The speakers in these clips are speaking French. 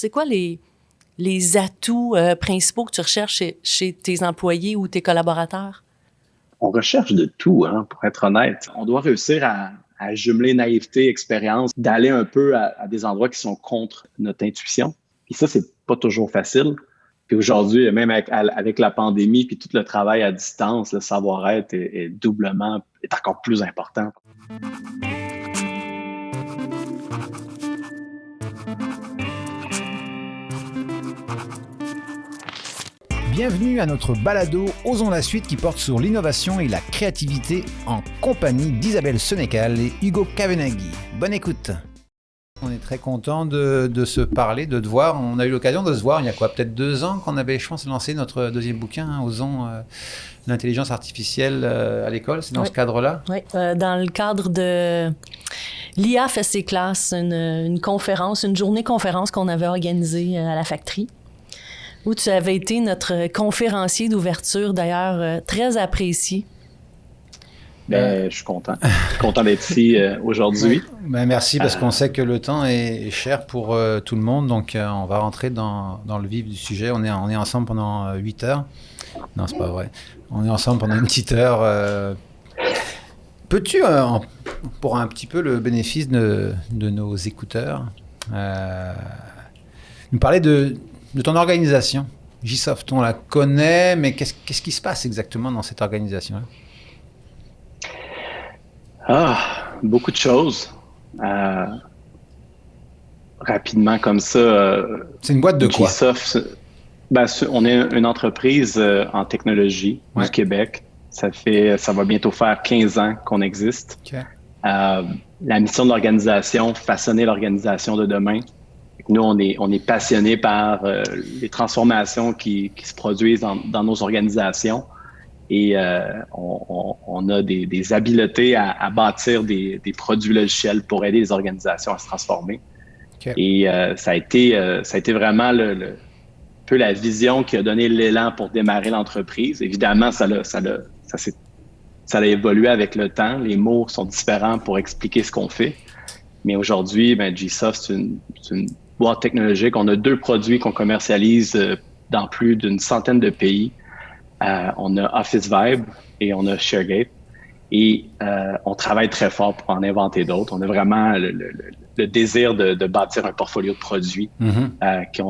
C'est quoi les atouts principaux que tu recherches chez tes employés ou tes collaborateurs? On recherche de tout, hein, pour être honnête. On doit réussir à jumeler naïveté, expérience, d'aller un peu à des endroits qui sont contre notre intuition. Puis ça, c'est pas toujours facile. Puis aujourd'hui, même avec la pandémie puis tout le travail à distance, le savoir-être est encore plus important. Bienvenue à notre balado Osons la suite qui porte sur l'innovation et la créativité en compagnie d'Isabelle Sénécal et Hugo Cavenaghi. Bonne écoute. On est très content de se parler, de te voir. On a eu l'occasion de se voir il y a peut-être 2 ans qu'on avait, je pense, lancé notre deuxième bouquin, hein, Osons l'intelligence artificielle à l'école. C'est dans ce cadre-là? Oui, dans le cadre de l'IA fait ses classes, une conférence, une journée conférence qu'on avait organisée à la Factory, où tu avais été notre conférencier d'ouverture, d'ailleurs, très apprécié. Je suis content. Je suis content d'être ici aujourd'hui. Merci, parce qu'on sait que le temps est cher pour tout le monde. Donc, on va rentrer dans le vif du sujet. On est ensemble pendant 8 heures. Non, c'est pas vrai. On est ensemble pendant une petite heure. Peux-tu, pour un petit peu le bénéfice de nos écouteurs, nous parler de ton organisation? Gsoft, on la connaît, mais qu'est-ce qui se passe exactement dans cette organisation-là? Beaucoup de choses. Rapidement comme ça. C'est une boîte de quoi? Gsoft, on est une entreprise en technologie du Québec. Ça va bientôt faire 15 ans qu'on existe. Okay. La mission de l'organisation, façonner l'organisation de demain. Nous, on est passionnés par les transformations qui se produisent dans nos organisations. Et on a des habiletés à bâtir des produits logiciels pour aider les organisations à se transformer. Okay. Et ça a été vraiment un peu la vision qui a donné l'élan pour démarrer l'entreprise. Évidemment, ça a évolué avec le temps. Les mots sont différents pour expliquer ce qu'on fait. Mais aujourd'hui, Gsoft, c'est une boîte technologique. On a 2 produits qu'on commercialise dans plus d'une centaine de pays. On a Office Vibe et on a ShareGate. Et on travaille très fort pour en inventer d'autres. On a vraiment le désir de bâtir un portfolio de produits qui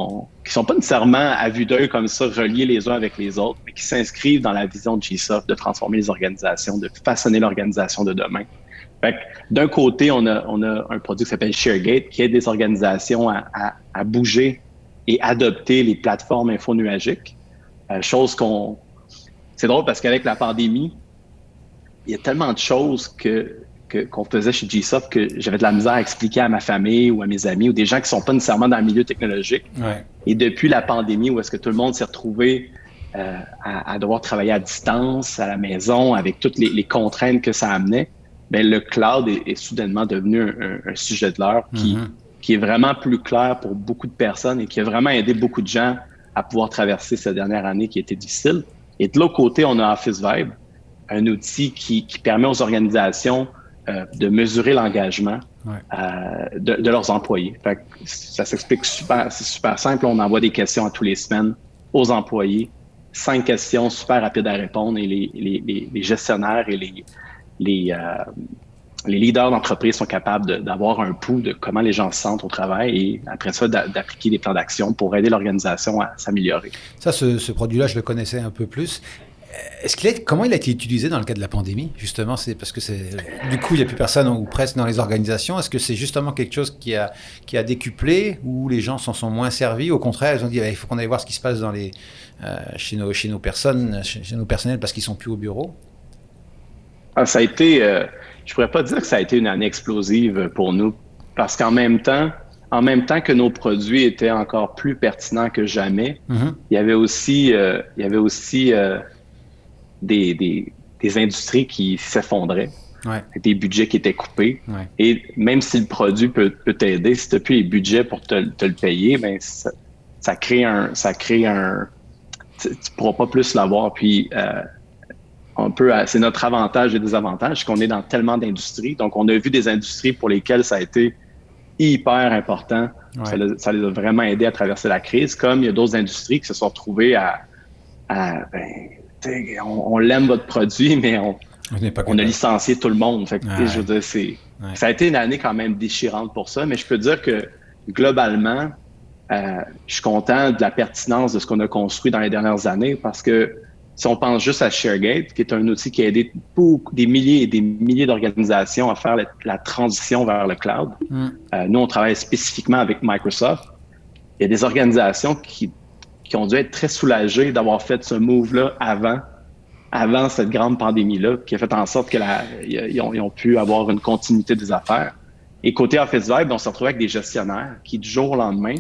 sont pas nécessairement à vue d'œil comme ça, reliés les uns avec les autres, mais qui s'inscrivent dans la vision de Gsoft de transformer les organisations, de façonner l'organisation de demain. Fait que, d'un côté, on a un produit qui s'appelle ShareGate qui aide des organisations à bouger et adopter les plateformes infonuagiques. C'est drôle parce qu'avec la pandémie, il y a tellement de choses qu'on faisait chez Gsoft que j'avais de la misère à expliquer à ma famille ou à mes amis ou des gens qui ne sont pas nécessairement dans le milieu technologique. Ouais. Et depuis la pandémie, où est-ce que tout le monde s'est retrouvé à devoir travailler à distance, à la maison, avec toutes les contraintes que ça amenait, le cloud est soudainement devenu un sujet de l'heure qui est vraiment plus clair pour beaucoup de personnes et qui a vraiment aidé beaucoup de gens à pouvoir traverser cette dernière année qui était difficile. Et de l'autre côté, on a Office Vibe, un outil qui permet aux organisations de mesurer l'engagement de leurs employés. Fait que ça s'explique c'est super simple. On envoie des questions à tous les semaines aux employés. 5 questions super rapides à répondre et les gestionnaires et les leaders d'entreprise sont capables d'avoir un pouls de comment les gens se sentent au travail et après ça, d'appliquer des plans d'action pour aider l'organisation à s'améliorer. Ça, ce produit-là, je le connaissais un peu plus. Comment il a été utilisé dans le cas de la pandémie? Justement, c'est parce que du coup, il n'y a plus personne ou presque dans les organisations. Est-ce que c'est justement quelque chose qui a décuplé où les gens s'en sont moins servis? Au contraire, ils ont dit il faut qu'on aille voir ce qui se passe chez nos personnes, chez nos personnels parce qu'ils ne sont plus au bureau? Ça a été, je pourrais pas dire que ça a été une année explosive pour nous parce qu'en même temps que nos produits étaient encore plus pertinents que jamais, il y avait aussi des industries qui s'effondraient, des budgets qui étaient coupés. Ouais. Et même si le produit peut t'aider, si tu n'as plus les budgets pour te le payer, ça crée un... Tu ne pourras pas plus l'avoir. Puis, c'est notre avantage et désavantage, c'est qu'on est dans tellement d'industries. Donc, on a vu des industries pour lesquelles ça a été hyper important. Ouais. Ça les a vraiment aidés à traverser la crise, comme il y a d'autres industries qui se sont retrouvées on l'aime votre produit, mais on a licencié tout le monde. Fait que, je veux dire, ça a été une année quand même déchirante pour ça, mais je peux dire que globalement, je suis content de la pertinence de ce qu'on a construit dans les dernières années parce que si on pense juste à ShareGate, qui est un outil qui a aidé des milliers et des milliers d'organisations à faire la transition vers le cloud, nous, on travaille spécifiquement avec Microsoft. Il y a des organisations qui ont dû être très soulagées d'avoir fait ce move-là avant cette grande pandémie-là, qui a fait en sorte qu'ils ont pu avoir une continuité des affaires. Et côté Office Vibe, on s'est retrouvé avec des gestionnaires qui, du jour au lendemain,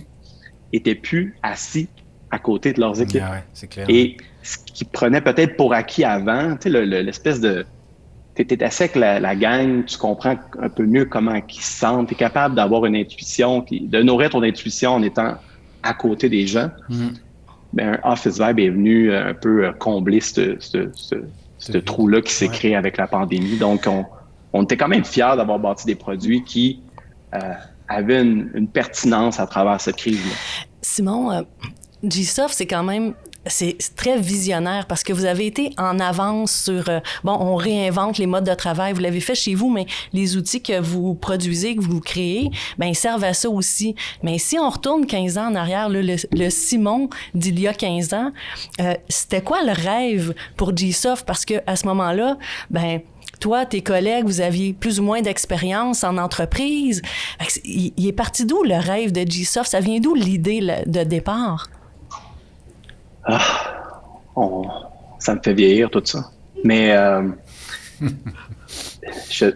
étaient plus assis à côté de leurs équipes. Ouais, c'est clair. Et ce qu'ils prenaient peut-être pour acquis avant, tu sais, l'espèce de... T'es assis avec la gang, tu comprends un peu mieux comment ils se sentent, t'es capable d'avoir une intuition, de nourrir ton intuition en étant à côté des gens. Ben, Office Vibe est venu un peu combler ce trou-là qui s'est créé avec la pandémie. Donc, on était quand même fiers d'avoir bâti des produits qui avaient une pertinence à travers cette crise-là. Simon, Gsoft, c'est très visionnaire parce que vous avez été en avance sur... on réinvente les modes de travail. Vous l'avez fait chez vous, mais les outils que vous produisez, que vous créez, ils servent à ça aussi. Mais si on retourne 15 ans en arrière, le Simon d'il y a 15 ans, c'était quoi le rêve pour Gsoft? Parce qu'à ce moment-là, toi, tes collègues, vous aviez plus ou moins d'expérience en entreprise. Il est parti d'où le rêve de Gsoft? Ça vient d'où l'idée de départ? Ça me fait vieillir tout ça. Mais je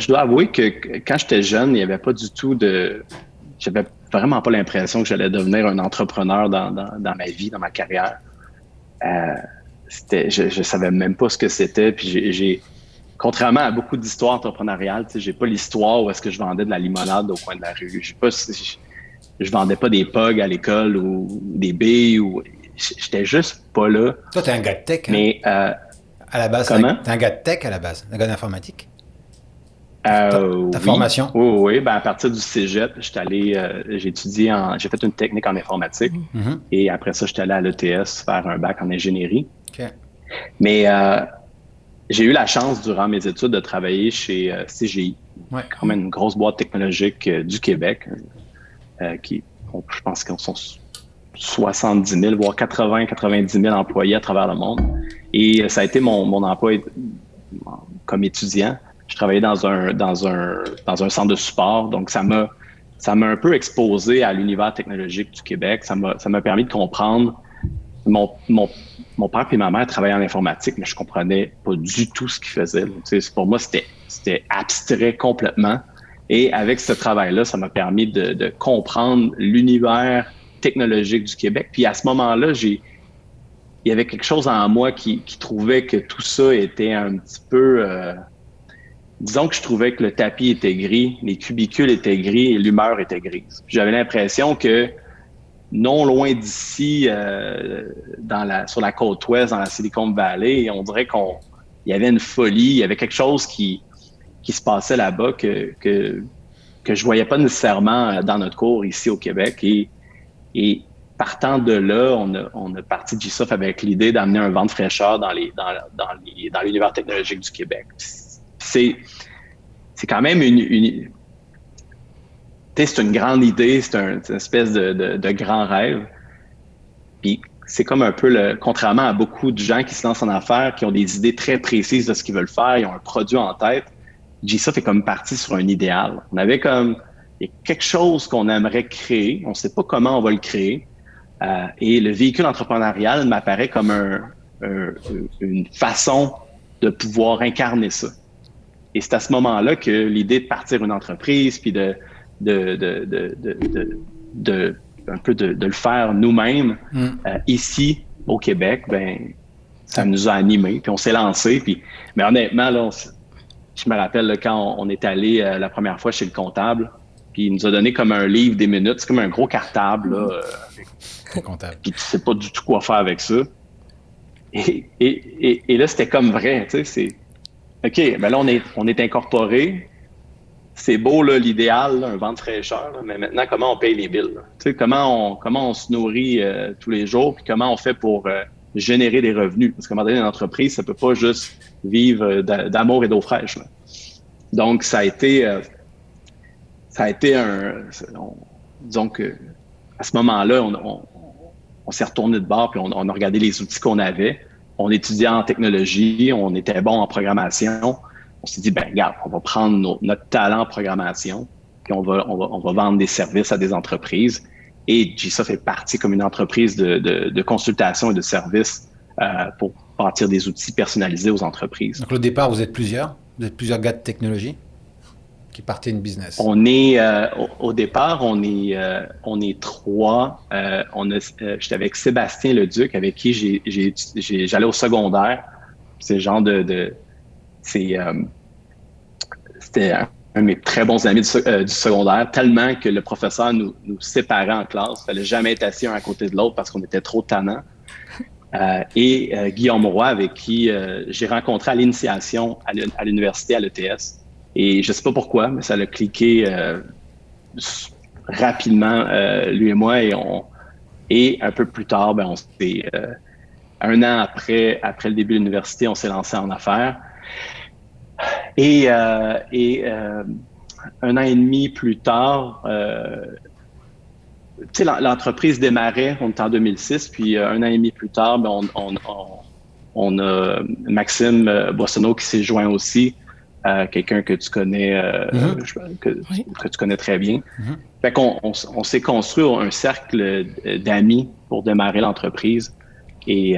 dois avouer que quand j'étais jeune, il n'y avait pas du tout j'avais vraiment pas l'impression que j'allais devenir un entrepreneur dans ma vie, dans ma carrière. Je savais même pas ce que c'était. Puis contrairement à beaucoup d'histoires entrepreneuriales, tu sais, j'ai pas l'histoire où est-ce que je vendais de la limonade au coin de la rue. Je vendais pas des POG à l'école ou des billes. J'étais juste pas là. Toi, t'es un gars de tech, hein? Mais à la base, comment? T'es un gars de tech à la base, un gars d'informatique. Ta formation? Oui. À partir du cégep, j'ai fait une technique en informatique. Et après ça, j'étais allé à l'ETS faire un bac en ingénierie. Okay. Mais j'ai eu la chance, durant mes études, de travailler chez CGI, quand même une grosse boîte technologique du Québec. Je pense qu'ils sont 70 000, voire 90 000 employés à travers le monde. Et ça a été mon emploi comme étudiant. Je travaillais dans un centre de support, donc ça m'a un peu exposé à l'univers technologique du Québec. Ça m'a permis de comprendre. Mon père et ma mère travaillaient en informatique, mais je comprenais pas du tout ce qu'ils faisaient. Pour moi, c'était abstrait complètement. Et avec ce travail-là, ça m'a permis de comprendre l'univers technologique du Québec. Puis à ce moment-là, il y avait quelque chose en moi qui trouvait que tout ça était un petit peu... disons que je trouvais que le tapis était gris, les cubicules étaient gris et l'humeur était grise. J'avais l'impression que non loin d'ici, sur la côte ouest, dans la Silicon Valley, on dirait qu'il y avait une folie, il y avait quelque chose qui se passait là-bas que je voyais pas nécessairement dans notre cours ici au Québec. Et partant de là, on a parti de Gsoft avec l'idée d'amener un vent de fraîcheur dans l'univers technologique du Québec. C'est quand même c'est une grande idée, c'est une espèce de grand rêve. Puis c'est comme un peu contrairement à beaucoup de gens qui se lancent en affaires, qui ont des idées très précises de ce qu'ils veulent faire, ils ont un produit en tête. Gsoft est comme parti sur un idéal. Il y a quelque chose qu'on aimerait créer. On ne sait pas comment on va le créer. Et le véhicule entrepreneurial m'apparaît comme une façon de pouvoir incarner ça. Et c'est à ce moment-là que l'idée de partir une entreprise puis de le faire nous-mêmes ici au Québec, ça nous a animés. Puis on s'est lancé. Mais honnêtement, là, je me rappelle là, quand on est allé la première fois chez le comptable, puis il nous a donné comme un livre des minutes, c'est comme un gros cartable. Là, puis tu sais pas du tout quoi faire avec ça. Et là, c'était comme vrai, tu sais, OK, ben là, on est incorporé. C'est beau, là, l'idéal, là, un vent de fraîcheur, là, mais maintenant, comment on paye les billes? Tu sais, comment on se nourrit tous les jours, puis comment on fait pour générer des revenus? Parce qu'à un moment donné, une entreprise, ça peut pas juste vivre d'amour et d'eau fraîche, là. Donc, ça a été disons que à ce moment-là, on s'est retourné de bord, puis on a regardé les outils qu'on avait. On étudiait en technologie, on était bon en programmation. On s'est dit, ben regarde, on va prendre notre talent en programmation, puis on va vendre des services à des entreprises. Et GSA fait partie comme une entreprise de consultation et de services pour bâtir des outils personnalisés aux entreprises. Donc, au départ, vous êtes plusieurs gars de technologie qui partaient une business. On est, au départ, on est 3. J'étais avec Sébastien Leduc, avec qui j'allais au secondaire. C'est le genre c'était un de mes très bons amis du secondaire, tellement que le professeur nous séparait en classe. Il fallait jamais être assis un à côté de l'autre parce qu'on était trop tannants. Et Guillaume Roy, avec qui j'ai rencontré à l'initiation à l'université, à l'ETS. Et je sais pas pourquoi, mais ça l'a cliqué rapidement, lui et moi. Et un peu plus tard, ben, on s'est... un an après le début de l'université, on s'est lancé en affaires. Et un an et demi plus tard, tu sais, l'entreprise démarrait, on était en 2006, puis un an et demi plus tard, ben, on a Maxime Boissonneau qui s'est joint aussi, quelqu'un que tu connais, que tu connais très bien. Fait qu'on on s'est construit un cercle d'amis pour démarrer l'entreprise et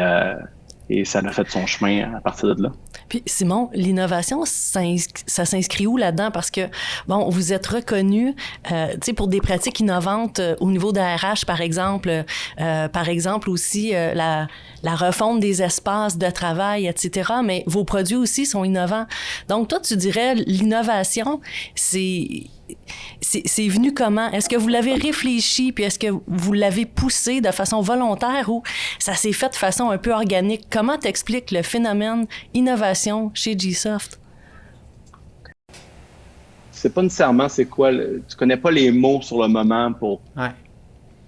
ça a fait son chemin à partir de là. Puis Simon, l'innovation, ça s'inscrit où là-dedans? Parce que, bon, vous êtes reconnu, tu sais, pour des pratiques innovantes au niveau de la RH, par exemple aussi la refonte des espaces de travail, etc. Mais vos produits aussi sont innovants. Donc, toi, tu dirais, l'innovation, c'est venu comment? Est-ce que vous l'avez réfléchi, puis est-ce que vous l'avez poussé de façon volontaire ou ça s'est fait de façon un peu organique? Comment t'expliques le phénomène innovation chez GSoft? C'est pas nécessairement c'est quoi, tu connais pas les mots sur le moment pour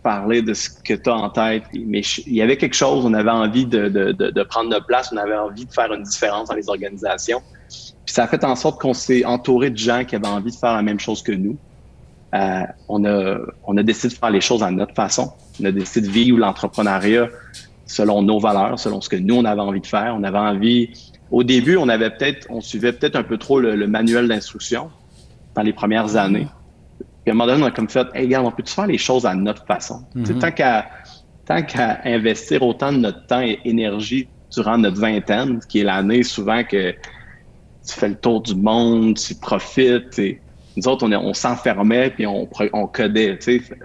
parler de ce que tu as en tête, mais il y avait quelque chose, on avait envie de prendre notre place, on avait envie de faire une différence dans les organisations. Puis ça a fait en sorte qu'on s'est entouré de gens qui avaient envie de faire la même chose que nous. On a décidé de faire les choses à notre façon. On a décidé de vivre l'entrepreneuriat selon nos valeurs, selon ce que nous, on avait envie de faire. On avait envie... Au début, on suivait peut-être un peu trop le manuel d'instruction dans les premières années. Puis à un moment donné, on a comme fait, hey, regarde, on peut-tu faire les choses à notre façon? Tant qu'à investir autant de notre temps et énergie durant notre vingtaine, qui est l'année souvent que tu fais le tour du monde, tu profites. Et nous autres, on s'enfermait puis on codait. Tu sais.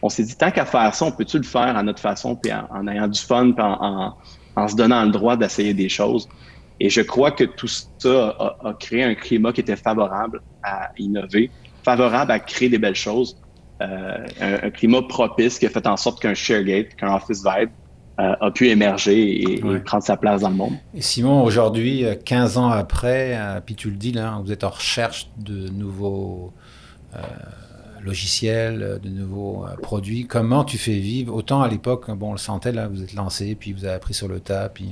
On s'est dit, tant qu'à faire ça, on peut-tu le faire à notre façon puis en ayant du fun puis en se donnant le droit d'essayer des choses. Et je crois que tout ça a créé un climat qui était favorable à innover, favorable à créer des belles choses. Un climat propice qui a fait en sorte qu'un ShareGate, qu'un Office Vibe a pu émerger et prendre sa place dans le monde. Et Simon, aujourd'hui, 15 ans après, puis tu le dis là, vous êtes en recherche de nouveaux logiciels, de nouveaux produits. Comment tu fais vivre? Autant à l'époque, bon, on le sentait là, vous êtes lancé, puis vous avez appris sur le tas. Puis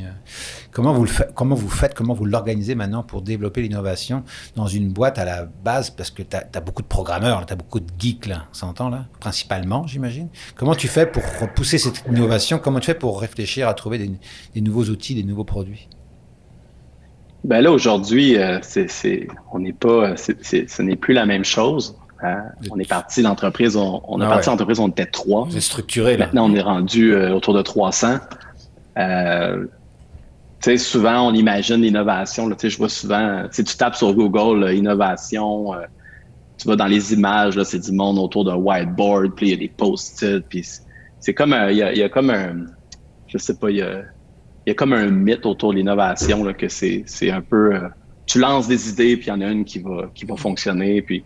comment vous l'organisez maintenant pour développer l'innovation dans une boîte à la base? Parce que tu as beaucoup de programmeurs, tu as beaucoup de geeks là, on s'entend là, principalement, j'imagine. Comment tu fais pour pousser cette innovation? Comment tu fais pour réfléchir à trouver des nouveaux outils, des nouveaux produits? Ben là, aujourd'hui, ce n'est plus la même chose. On est parti l'entreprise, l'entreprise, on était 3. Vous êtes structuré là. Maintenant, on est rendu autour de 300. Tu sais, souvent, on imagine l'innovation. Tu sais, je vois souvent, tu tapes sur Google, là, innovation, tu vas dans les images, là, c'est du monde autour d'un whiteboard, puis il y a des post-it, puis c'est comme il y a comme un, je sais pas, il y a comme un mythe autour de l'innovation, là, que c'est un peu, tu lances des idées, puis il y en a une qui va fonctionner, puis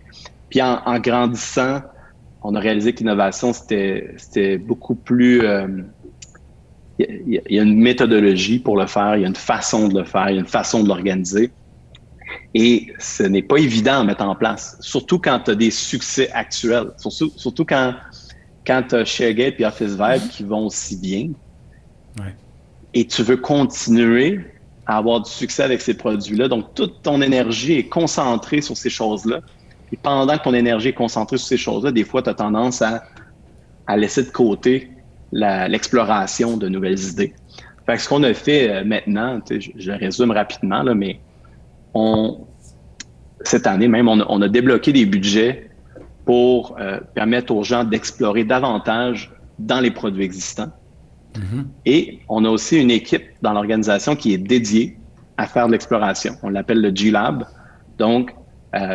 en grandissant, on a réalisé que l'innovation, c'était beaucoup plus... Il y a une méthodologie pour le faire, il y a une façon de le faire, il y a une façon de l'organiser. Et ce n'est pas évident à mettre en place, surtout quand tu as des succès actuels, surtout quand tu as ShareGate et Office Vibe qui vont si bien. Ouais. Et tu veux continuer à avoir du succès avec ces produits-là. Donc, toute ton énergie est concentrée sur ces choses-là. Et pendant que ton énergie est concentrée sur ces choses-là, des fois, tu as tendance à laisser de côté l'exploration de nouvelles idées. Fait que ce qu'on a fait maintenant, je résume rapidement, là, mais cette année même, on a débloqué des budgets pour permettre aux gens d'explorer davantage dans les produits existants. Mm-hmm. Et on a aussi une équipe dans l'organisation qui est dédiée à faire de l'exploration. On l'appelle le G-Lab. Donc,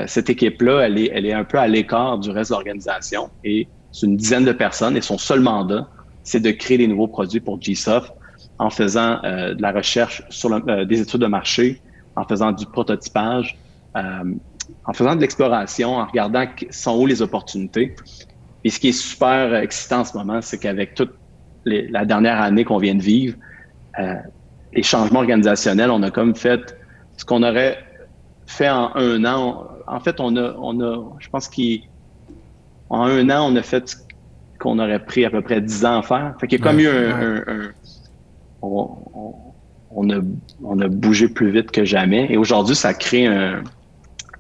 cette équipe-là, elle est un peu à l'écart du reste de l'organisation et c'est une dizaine de personnes et son seul mandat, c'est de créer des nouveaux produits pour G-Soft en faisant de la recherche sur des études de marché, en faisant du prototypage, en faisant de l'exploration, en regardant sont où les opportunités. Et ce qui est super excitant en ce moment, c'est qu'avec toute la dernière année qu'on vient de vivre, les changements organisationnels, on a comme fait ce qu'on aurait fait en un an. En fait, on a je pense qu'en un an, on a fait ce qu'on aurait pris à peu près 10 ans à faire. Fait qu'il y a comme eu on a bougé plus vite que jamais. Et aujourd'hui, ça crée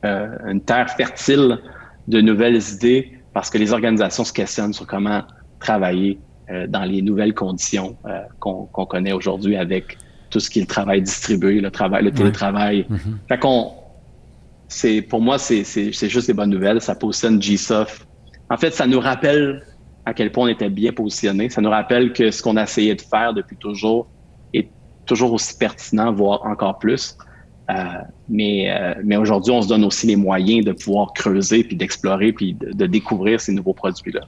une terre fertile de nouvelles idées parce que les organisations se questionnent sur comment travailler dans les nouvelles conditions qu'on connaît aujourd'hui avec tout ce qui est le travail distribué, le télétravail. Mm-hmm. Fait pour moi, c'est juste des bonnes nouvelles. Ça positionne G-Soft. En fait, ça nous rappelle à quel point on était bien positionné. Ça nous rappelle que ce qu'on a essayé de faire depuis toujours est toujours aussi pertinent, voire encore plus. Mais aujourd'hui, on se donne aussi les moyens de pouvoir creuser, puis d'explorer, puis de découvrir ces nouveaux produits-là.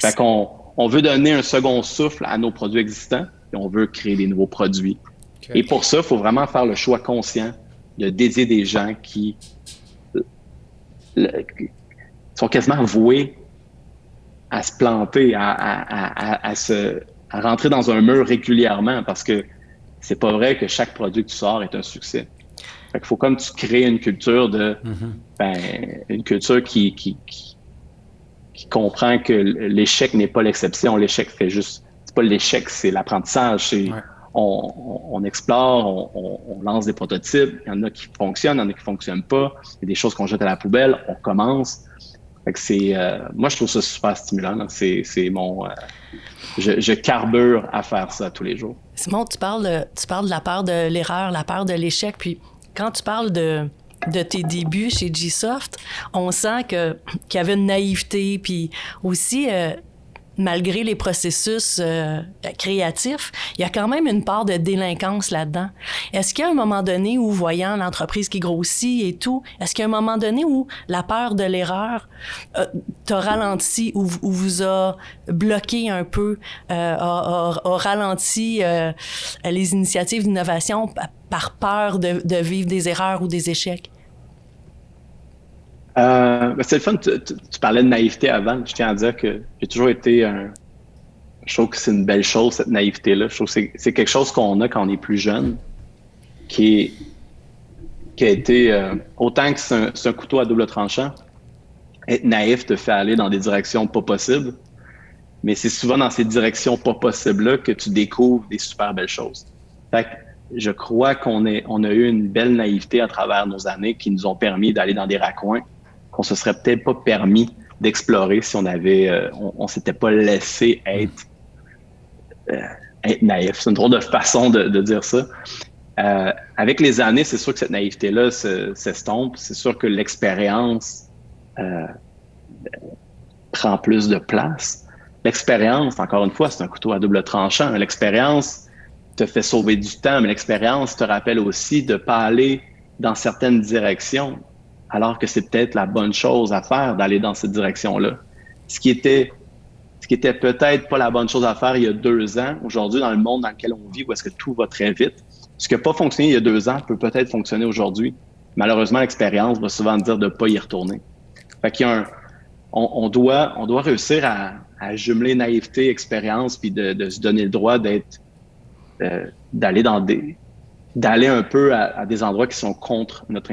Fait qu'on veut donner un second souffle à nos produits existants, et on veut créer des nouveaux produits. Okay. Et pour ça, il faut vraiment faire le choix conscient de dédier des gens qui sont quasiment voués à se planter, à rentrer dans un mur régulièrement, parce que c'est pas vrai que chaque produit que tu sors est un succès. Fait qu'il faut comme tu crées une culture une culture qui comprend que l'échec n'est pas l'exception. L'échec c'est pas l'échec, c'est l'apprentissage. On explore, on lance des prototypes. Il y en a qui fonctionnent, il y en a qui fonctionnent pas. Il y a des choses qu'on jette à la poubelle, on commence. Fait que moi, je trouve ça super stimulant. Donc c'est mon... je carbure à faire ça tous les jours. Simon, tu parles de la peur de l'erreur, la peur de l'échec. Puis quand tu parles de tes débuts chez G-Soft, on sent qu'il y avait une naïveté. Puis aussi, malgré les processus créatifs, il y a quand même une part de délinquance là-dedans. Est-ce qu'il y a un moment donné où, voyant l'entreprise qui grossit et tout, est-ce qu'il y a un moment donné où la peur de l'erreur t'a ralenti, ou vous a bloqué un peu, a ralenti les initiatives d'innovation par peur de vivre des erreurs ou des échecs? C'est le fun, tu parlais de naïveté avant. Je tiens à dire que j'ai toujours été je trouve que c'est une belle chose, cette naïveté-là. Je trouve que c'est quelque chose qu'on a quand on est plus jeune, qui a été autant que c'est un couteau à double tranchant. Être naïf te fait aller dans des directions pas possibles, mais c'est souvent dans ces directions pas possibles-là que tu découvres des super belles choses. Fait que je crois qu'on a eu une belle naïveté à travers nos années qui nous ont permis d'aller dans des raccoins qu'on se serait peut-être pas permis d'explorer si on s'était pas laissé être naïf. C'est une drôle de façon de dire ça. Avec les années, c'est sûr que cette naïveté-là s'estompe. C'est sûr que l'expérience prend plus de place. L'expérience, encore une fois, c'est un couteau à double tranchant. L'expérience te fait sauver du temps, mais l'expérience te rappelle aussi de ne pas aller dans certaines directions, alors que c'est peut-être la bonne chose à faire d'aller dans cette direction-là. Ce qui était peut-être pas la bonne chose à faire il y a 2 ans, aujourd'hui, dans le monde dans lequel on vit, où est-ce que tout va très vite, ce qui n'a pas fonctionné il y a 2 ans peut peut-être fonctionner aujourd'hui. Malheureusement, l'expérience va souvent dire de ne pas y retourner. Fait qu'il y a on doit réussir à jumeler naïveté, expérience, puis de se donner le droit d'aller dans d'aller un peu à des endroits qui sont contre notre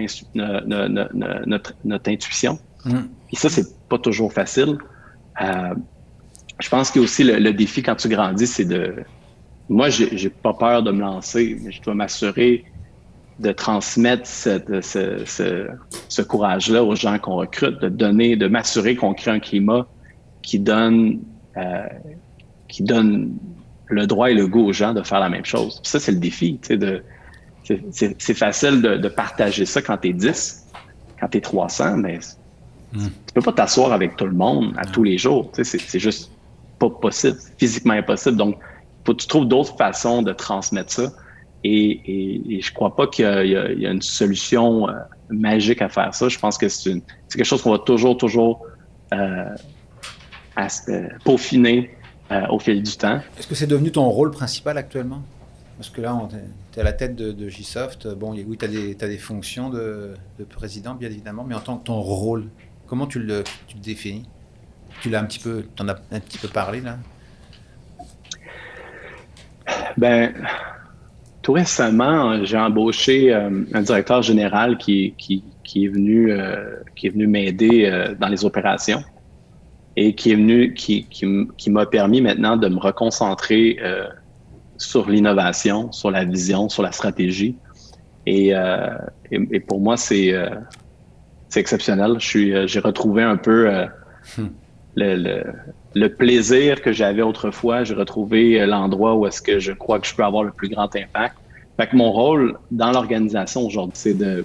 intuition. Et ça, c'est pas toujours facile. Je pense qu'il y a aussi le défi quand tu grandis, c'est de... Moi, j'ai pas peur de me lancer, mais je dois m'assurer de transmettre ce courage-là aux gens qu'on recrute, de m'assurer qu'on crée un climat qui donne le droit et le goût aux gens de faire la même chose. Puis ça, c'est le défi. C'est facile de partager ça quand tu es 10, quand tu es 300, mais tu peux pas t'asseoir avec tout le monde tous les jours. C'est juste pas possible, physiquement impossible. Donc, faut que tu trouves d'autres façons de transmettre ça. Et je crois pas qu'il y a une solution magique à faire ça. Je pense que c'est quelque chose qu'on va toujours peaufiner au fil du temps. Est-ce que c'est devenu ton rôle principal actuellement? Parce que là, tu es à la tête de Gsoft. Bon, oui, tu as des fonctions de président, bien évidemment, mais en tant que ton rôle, comment tu le définis? T'en as un petit peu parlé, là? Ben, tout récemment, j'ai embauché un directeur général qui est venu m'aider dans les opérations et qui m'a permis maintenant de me reconcentrer sur l'innovation, sur la vision, sur la stratégie. Et pour moi, c'est exceptionnel. J'ai retrouvé un peu le plaisir que j'avais autrefois. J'ai retrouvé l'endroit où est-ce que je crois que je peux avoir le plus grand impact. Fait que mon rôle dans l'organisation aujourd'hui, c'est de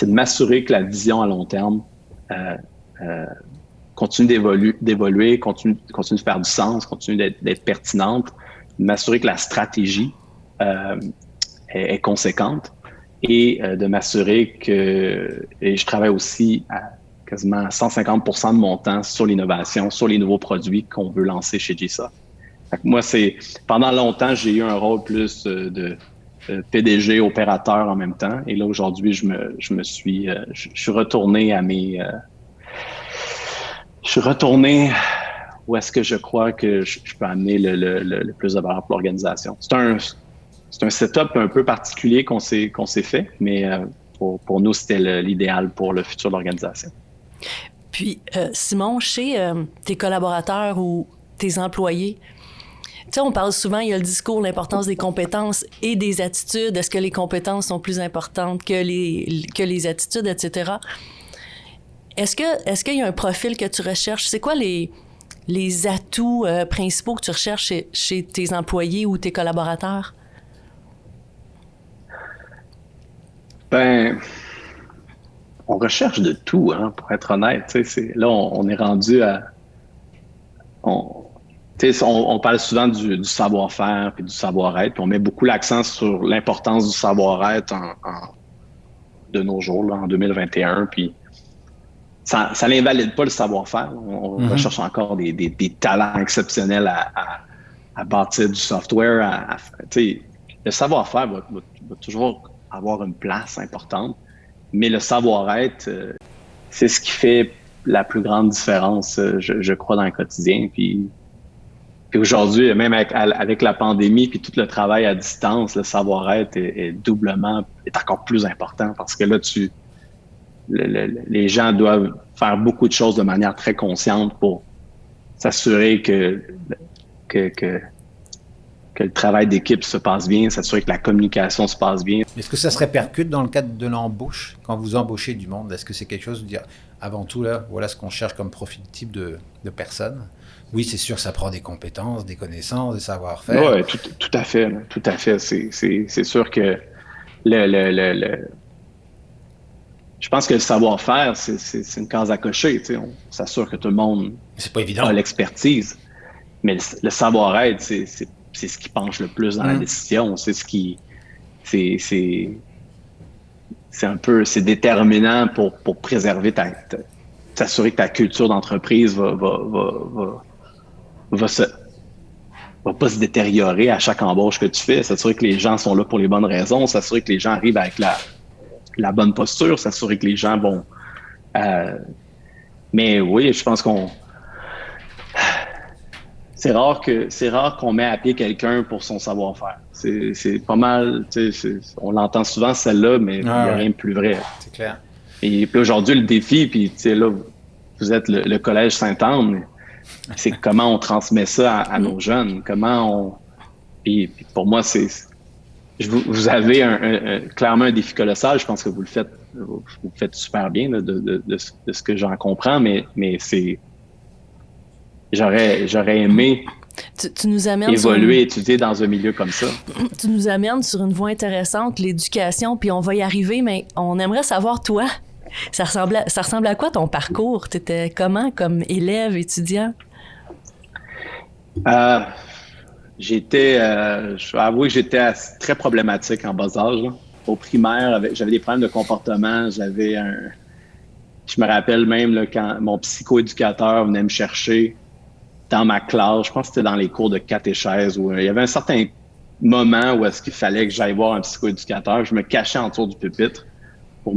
m'assurer que la vision à long terme continue d'évoluer, continue de faire du sens, continue d'être pertinente, m'assurer que la stratégie est conséquente et de m'assurer que... Et je travaille aussi à quasiment 150% de mon temps sur l'innovation, sur les nouveaux produits qu'on veut lancer chez Gsoft. Moi, pendant longtemps, j'ai eu un rôle plus de PDG, opérateur en même temps. Et là, aujourd'hui, je suis retourné à mes... je suis retourné où est-ce que je crois que je peux amener le plus de valeur pour l'organisation. C'est un setup un peu particulier qu'on s'est fait, mais pour nous, c'était l'idéal pour le futur de l'organisation. Puis, Simon, chez tes collaborateurs ou tes employés, tu sais, on parle souvent, il y a le discours, l'importance des compétences et des attitudes. Est-ce que les compétences sont plus importantes que les attitudes, etc.? Est-ce qu'il y a un profil que tu recherches? C'est quoi les atouts principaux que tu recherches chez tes employés ou tes collaborateurs? Ben, on recherche de tout, hein, pour être honnête. Là, on est rendu à... On parle souvent du savoir-faire et du savoir-être. Puis on met beaucoup l'accent sur l'importance du savoir-être de nos jours, là, en 2021. Puis ça n'invalide pas le savoir-faire. On recherche encore des talents exceptionnels à bâtir du software. Le savoir-faire va toujours avoir une place importante, mais le savoir-être, c'est ce qui fait la plus grande différence, je crois, dans le quotidien. Puis aujourd'hui, même avec la pandémie puis tout le travail à distance, le savoir-être est encore plus important parce que là, les gens doivent faire beaucoup de choses de manière très consciente pour s'assurer que le travail d'équipe se passe bien, s'assurer que la communication se passe bien. Est-ce que ça se répercute dans le cadre de l'embauche, quand vous embauchez du monde? Est-ce que c'est quelque chose de dire, avant tout, là, voilà ce qu'on cherche comme profil type de personne? Oui, c'est sûr, ça prend des compétences, des connaissances, des savoir-faire. Oui, tout à fait. Tout à fait. C'est sûr que je pense que le savoir-faire, c'est une case à cocher. On s'assure que tout le monde a l'expertise. Mais le savoir-être, c'est ce qui penche le plus dans la décision. C'est ce qui... C'est déterminant pour préserver s'assurer que ta culture d'entreprise va pas se détériorer à chaque embauche que tu fais, s'assurer que les gens sont là pour les bonnes raisons, s'assurer que les gens arrivent avec la bonne posture, s'assurer que les gens vont... mais oui, je pense c'est rare qu'on met à pied quelqu'un pour son savoir-faire. C'est pas mal, on l'entend souvent celle-là, mais il n'y a rien de plus vrai. C'est clair. Et puis aujourd'hui, le défi, puis là, vous êtes le Collège Sainte-Anne, c'est comment on transmet ça à nos jeunes, puis pour moi, vous avez clairement un défi colossal. Je pense que vous le faites super bien là, de ce que j'en comprends, mais j'aurais aimé tu nous amènes évoluer, étudier dans un milieu comme ça. Tu nous amènes sur une voie intéressante, l'éducation, puis on va y arriver, mais on aimerait savoir, toi, ça ressemble à quoi ton parcours? Tu étais comment comme élève, étudiant? Je vais avouer que j'étais très problématique en bas âge. Là. Au primaire, j'avais des problèmes de comportement. Je me rappelle même là, quand mon psychoéducateur venait me chercher dans ma classe, je pense que c'était dans les cours de catéchèse, où il y avait un certain moment où est-ce qu'il fallait que j'aille voir un psychoéducateur. Je me cachais en dessous du pupitre pour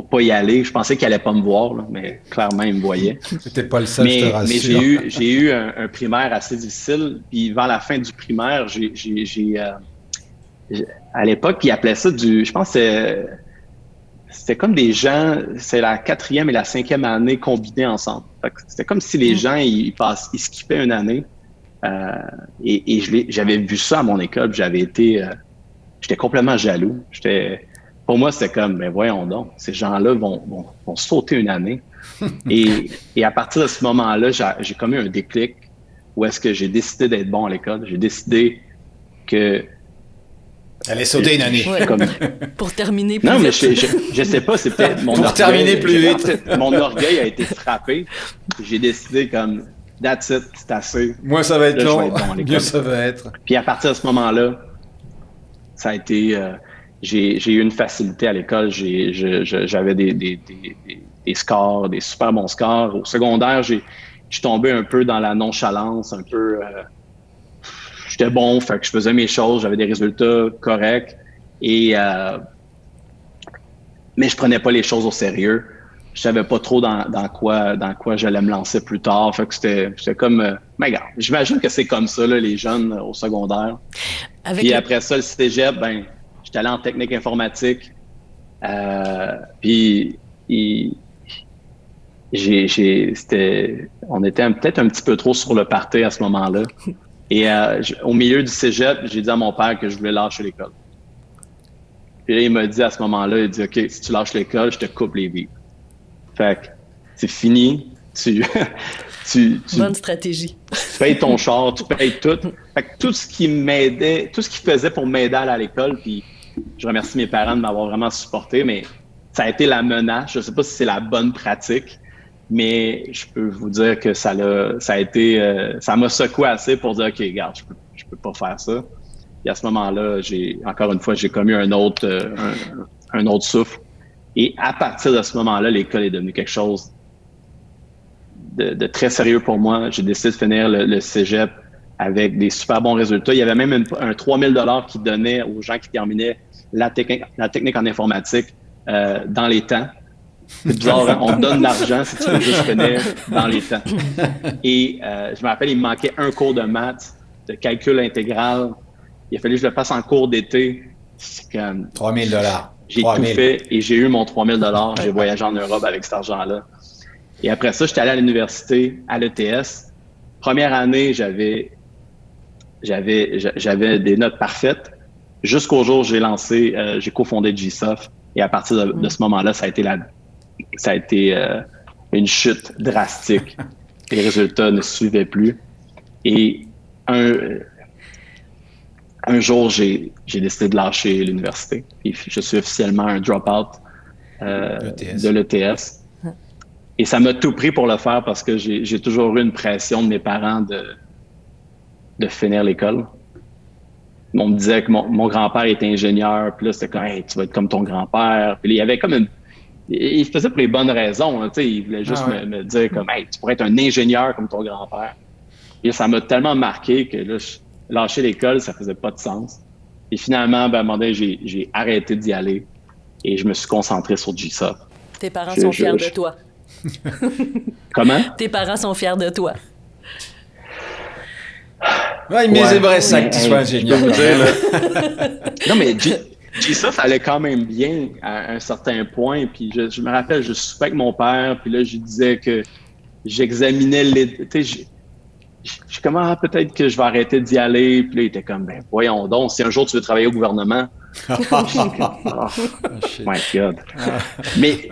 pas y aller. Je pensais qu'il allait pas me voir, là, mais clairement, il me voyait. C'était pas le seul, je te rassure. Mais j'ai eu un primaire assez difficile. Puis vers la fin du primaire, à l'époque, ils appelaient ça je pense que c'était comme des gens, c'est la 4e et la 5e année combinées ensemble. C'était comme si les gens, ils skippaient une année. Et j'avais vu ça à mon école. J'étais complètement jaloux. Pour moi, c'était comme, ben voyons donc, ces gens-là vont sauter une année. Et à partir de ce moment-là, j'ai comme eu un déclic où est-ce que j'ai décidé d'être bon à l'école. J'ai décidé que... Allez sauter une année. Ouais. Pour terminer plus vite. Non, mais je sais pas, c'est peut-être mon orgueil. Pour terminer plus vite. Mon orgueil a été frappé. J'ai décidé comme, that's it, c'est assez. Moi, ça va être long. Bon Mieux ça va être. Puis à partir de ce moment-là, ça a été... j'ai eu une facilité à l'école. J'avais des scores, des super bons scores. Au secondaire, je suis tombé un peu dans la nonchalance, un peu... j'étais bon, fait que je faisais mes choses, j'avais des résultats corrects. Mais je prenais pas les choses au sérieux. Je savais pas trop dans quoi j'allais me lancer plus tard. Fait que c'était comme... mais regarde, j'imagine que c'est comme ça, là, les jeunes au secondaire. Puis après ça, le cégep, j'étais allé en technique informatique. Puis on était peut-être un petit peu trop sur le party à ce moment-là. Et au milieu du cégep, j'ai dit à mon père que je voulais lâcher l'école. Puis là, il m'a dit à ce moment-là, il dit, OK, si tu lâches l'école, je te coupe les vivres. Fait que c'est fini. Bonne stratégie. Tu payes ton char, tu payes tout. Fait que tout ce qui m'aidait, tout ce qu'il faisait pour m'aider à aller à l'école, puis je remercie mes parents de m'avoir vraiment supporté, mais ça a été la menace. Je sais pas si c'est la bonne pratique, mais je peux vous dire que ça m'a secoué assez pour dire, OK, regarde, je peux pas faire ça. Et à ce moment-là, encore une fois, j'ai commis un autre souffle. Et à partir de ce moment-là, l'école est devenue quelque chose de très sérieux pour moi. J'ai décidé de finir le cégep avec des super bons résultats. Il y avait même un 3 000 $ qui donnait aux gens qui terminaient la technique en informatique dans les temps. C'est bizarre, hein? On te donne de l'argent si tu veux juste finir dans les temps. Et je me rappelle, il me manquait un cours de maths, de calcul intégral. Il a fallu que je le fasse en cours d'été. C'est comme... 3 000 $. J'ai tout fait et j'ai eu mon 3 000 $. J'ai voyagé en Europe avec cet argent-là. Et après ça, j'étais allé à l'université, à l'ETS. Première année, j'avais des notes parfaites. Jusqu'au jour où j'ai cofondé Gsoft. Et à partir de ce moment-là, ça a été une chute drastique. Les résultats ne suivaient plus. Et un jour, j'ai décidé de lâcher l'université. Et je suis officiellement un drop-out de l'ETS. Et ça m'a tout pris pour le faire parce que j'ai toujours eu une pression de mes parents de finir l'école. On me disait que mon grand-père était ingénieur, puis là, c'était comme, hey, tu vas être comme ton grand-père. Puis là, il y avait comme il faisait pour les bonnes raisons, hein, tu sais, il voulait juste me dire comme, hey, tu pourrais être un ingénieur comme ton grand-père. Et ça m'a tellement marqué que là, lâcher l'école, ça faisait pas de sens. Et finalement, à un moment donné, j'ai arrêté d'y aller et je me suis concentré sur Gsoft. Tes parents sont fiers de toi. Comment? Tes parents sont fiers de toi. Ouais, mais j'aimerais ça que tu sois ingénieur. Non, mais ça allait quand même bien à un certain point. Puis je me rappelle, je soupais avec mon père, puis là, je disais que j'examinais les... Tu sais, je suis comme, peut-être que je vais arrêter d'y aller. Puis là, il était comme, ben voyons donc, si un jour tu veux travailler au gouvernement... My God. Mais...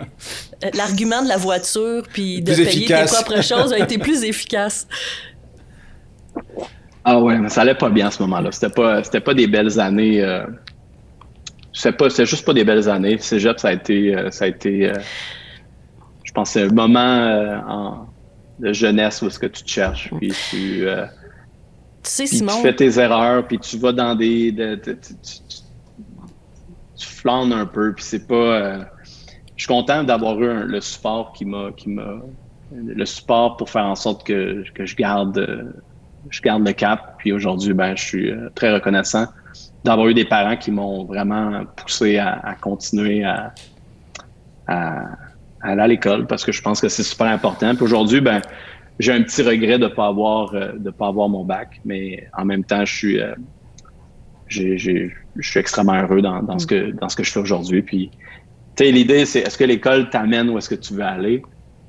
L'argument de la voiture puis de plus payer efficace. tes propres choses a été plus efficace. Ah ouais, mais ça allait pas bien à ce moment-là. C'était pas des belles années. C'était juste pas des belles années. Cégep, ça a été, je pense, c'est un moment de jeunesse où est-ce que tu te cherches, puis tu sais, puis Simon, tu fais tes erreurs, puis tu vas dans tu flânes un peu, puis c'est pas. Je suis content d'avoir eu le support le support pour faire en sorte que je garde le cap. Puis aujourd'hui, ben, je suis très reconnaissant d'avoir eu des parents qui m'ont vraiment poussé à continuer à aller à l'école parce que je pense que c'est super important. Puis aujourd'hui, ben, j'ai un petit regret de pas avoir mon bac, mais en même temps, je suis extrêmement heureux dans ce que je fais aujourd'hui. Puis, tu sais, l'idée, c'est est-ce que l'école t'amène où est-ce que tu veux aller?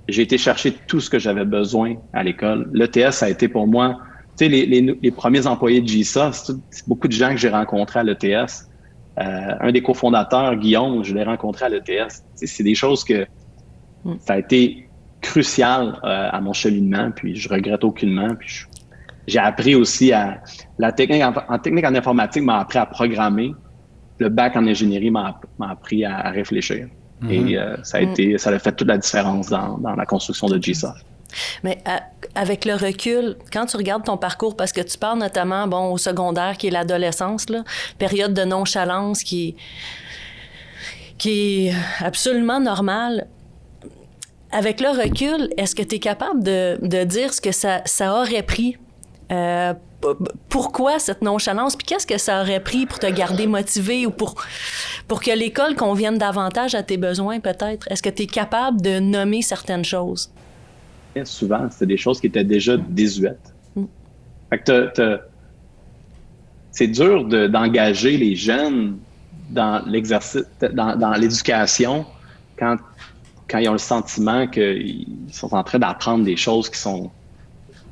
J'ai été chercher tout ce que j'avais besoin à l'école. L'ETS, ça a été pour moi, tu sais, les premiers employés de GISA, c'est beaucoup de gens que j'ai rencontrés à l'ETS. Un des cofondateurs, Guillaume, je l'ai rencontré à l'ETS. C'est des choses que ça a été crucial à mon cheminement, puis je regrette aucunement. Puis j'ai appris aussi la technique en informatique m'a appris à programmer. Le bac en ingénierie m'a appris à réfléchir. Et ça a fait toute la différence dans la construction de GSoft. Mais avec le recul, quand tu regardes ton parcours, parce que tu parles notamment au secondaire, qui est l'adolescence, là, période de nonchalance qui est absolument normale. Avec le recul, est-ce que tu es capable de dire ce que ça aurait pris? Pourquoi cette nonchalance? Puis qu'est-ce que ça aurait pris pour te garder motivé ou pour que l'école convienne davantage à tes besoins, peut-être? Est-ce que tu es capable de nommer certaines choses? Souvent, c'était des choses qui étaient déjà désuètes. Fait que c'est dur d'engager les jeunes dans l'exercice, dans l'éducation quand ils ont le sentiment qu'ils sont en train d'apprendre des choses qui sont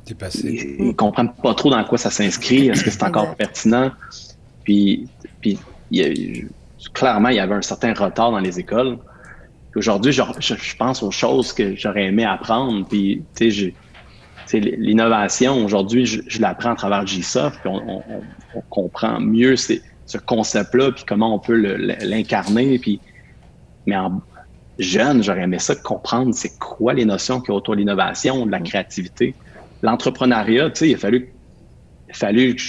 dépassées. Ils comprennent pas trop dans quoi ça s'inscrit. Est-ce que c'est encore pertinent? Puis clairement, il y avait un certain retard dans les écoles. Puis aujourd'hui, je pense aux choses que j'aurais aimé apprendre. Puis, tu sais, l'innovation, aujourd'hui, je l'apprends à travers GSoft. Puis on comprend mieux ce concept-là, puis comment on peut l'incarner. Mais en jeune, j'aurais aimé ça comprendre c'est quoi les notions qu'il y a autour de l'innovation, de la créativité. L'entrepreneuriat, tu sais, il a fallu que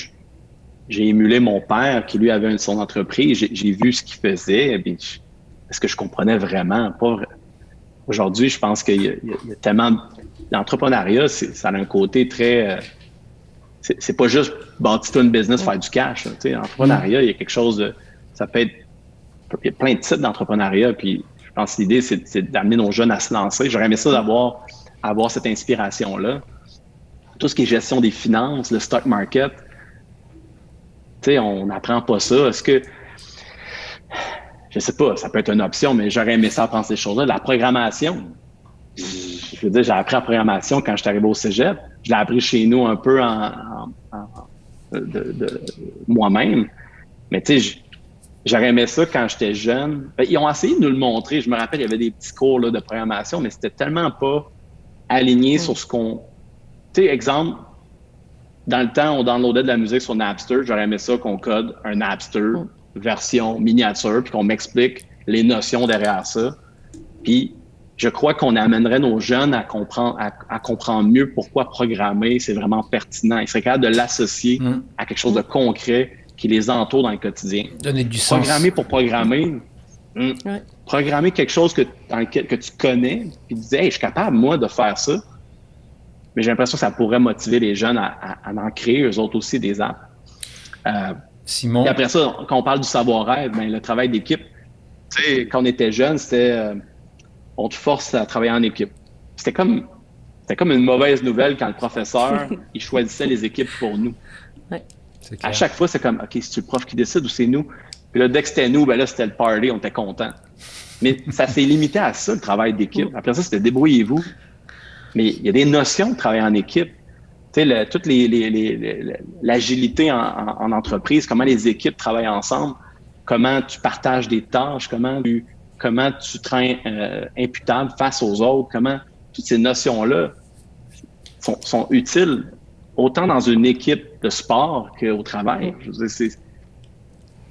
j'ai émulé mon père qui, lui, avait son entreprise. J'ai vu ce qu'il faisait. Est-ce que je comprenais vraiment? Pas. Aujourd'hui, je pense qu'il y a tellement... L'entrepreneuriat, ça a un côté très... c'est pas juste bâtir une business, faire du cash. Tu sais, l'entrepreneuriat, il y a quelque chose de... Ça peut être... Il y a plein de types d'entrepreneuriat. Puis je pense que l'idée, c'est d'amener nos jeunes à se lancer. J'aurais aimé ça avoir cette inspiration-là. Tout ce qui est gestion des finances, le stock market, tu sais, on n'apprend pas ça. Est-ce que, je sais pas, ça peut être une option, mais j'aurais aimé ça apprendre ces choses-là. La programmation, je veux dire, j'ai appris la programmation quand je suis arrivé au cégep. Je l'ai appris chez nous un peu de moi-même. Mais tu sais, j'aurais aimé ça quand j'étais jeune. Ils ont essayé de nous le montrer. Je me rappelle, il y avait des petits cours là, de programmation, mais c'était tellement pas aligné sur ce qu'on... Tu sais, exemple, dans le temps, on downloadait de la musique sur Napster. J'aurais aimé ça qu'on code un Napster version miniature, puis qu'on m'explique les notions derrière ça. Puis, je crois qu'on amènerait nos jeunes à comprendre mieux pourquoi programmer, c'est vraiment pertinent. Ils seraient capables de l'associer à quelque chose de concret qui les entoure dans le quotidien. Donner du sens. Programmer pour programmer. Programmer quelque chose que tu connais, puis tu dis, hey, je suis capable, moi, de faire ça. Mais j'ai l'impression que ça pourrait motiver les jeunes à en créer, eux autres aussi, des apps. Simon. Et après ça, quand on parle du savoir-être, ben, le travail d'équipe, tu sais, quand on était jeune, c'était on te force à travailler en équipe. C'était comme une mauvaise nouvelle quand le professeur, il choisissait les équipes pour nous. Ouais. À chaque fois, c'est comme, OK, c'est-tu le prof qui décide ou c'est nous? Puis là, dès que c'était nous, ben là, c'était le party, on était contents. Mais ça s'est limité à ça, le travail d'équipe. Après ça, c'était débrouillez-vous. Mais il y a des notions de travail en équipe. Tu sais, toute l'agilité en entreprise, comment les équipes travaillent ensemble, comment tu partages des tâches, comment tu te rends imputable face aux autres, comment toutes ces notions-là sont utiles autant dans une équipe de sport qu'au travail. Je veux dire,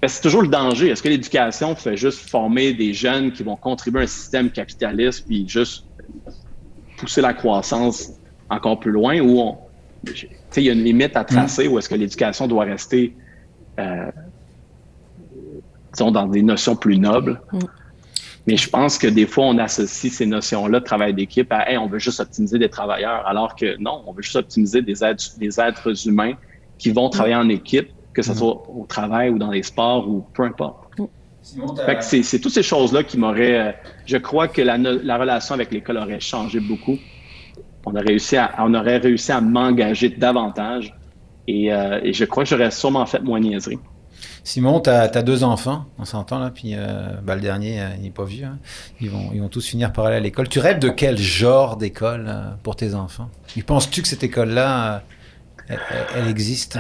c'est toujours le danger. Est-ce que l'éducation fait juste former des jeunes qui vont contribuer à un système capitaliste puis juste pousser la croissance encore plus loin ou il y a une limite à tracer ou est-ce que l'éducation doit rester disons, dans des notions plus nobles? Mais je pense que des fois, on associe ces notions-là de travail d'équipe à hey, on veut juste optimiser des travailleurs, alors que non, on veut juste optimiser des êtres humains qui vont travailler en équipe, que ce soit au travail ou dans les sports ou peu importe. Fait que c'est toutes ces choses-là qui m'auraient... je crois que la relation avec l'école aurait changé beaucoup. On aurait réussi à m'engager davantage et je crois que j'aurais sûrement fait moins niaiserie. Simon, tu as 2 enfants, on s'entend là, puis le dernier, il n'est pas vieux. Hein. Ils vont tous finir par aller à l'école. Tu rêves de quel genre d'école pour tes enfants? Et penses-tu que cette école-là, elle existe?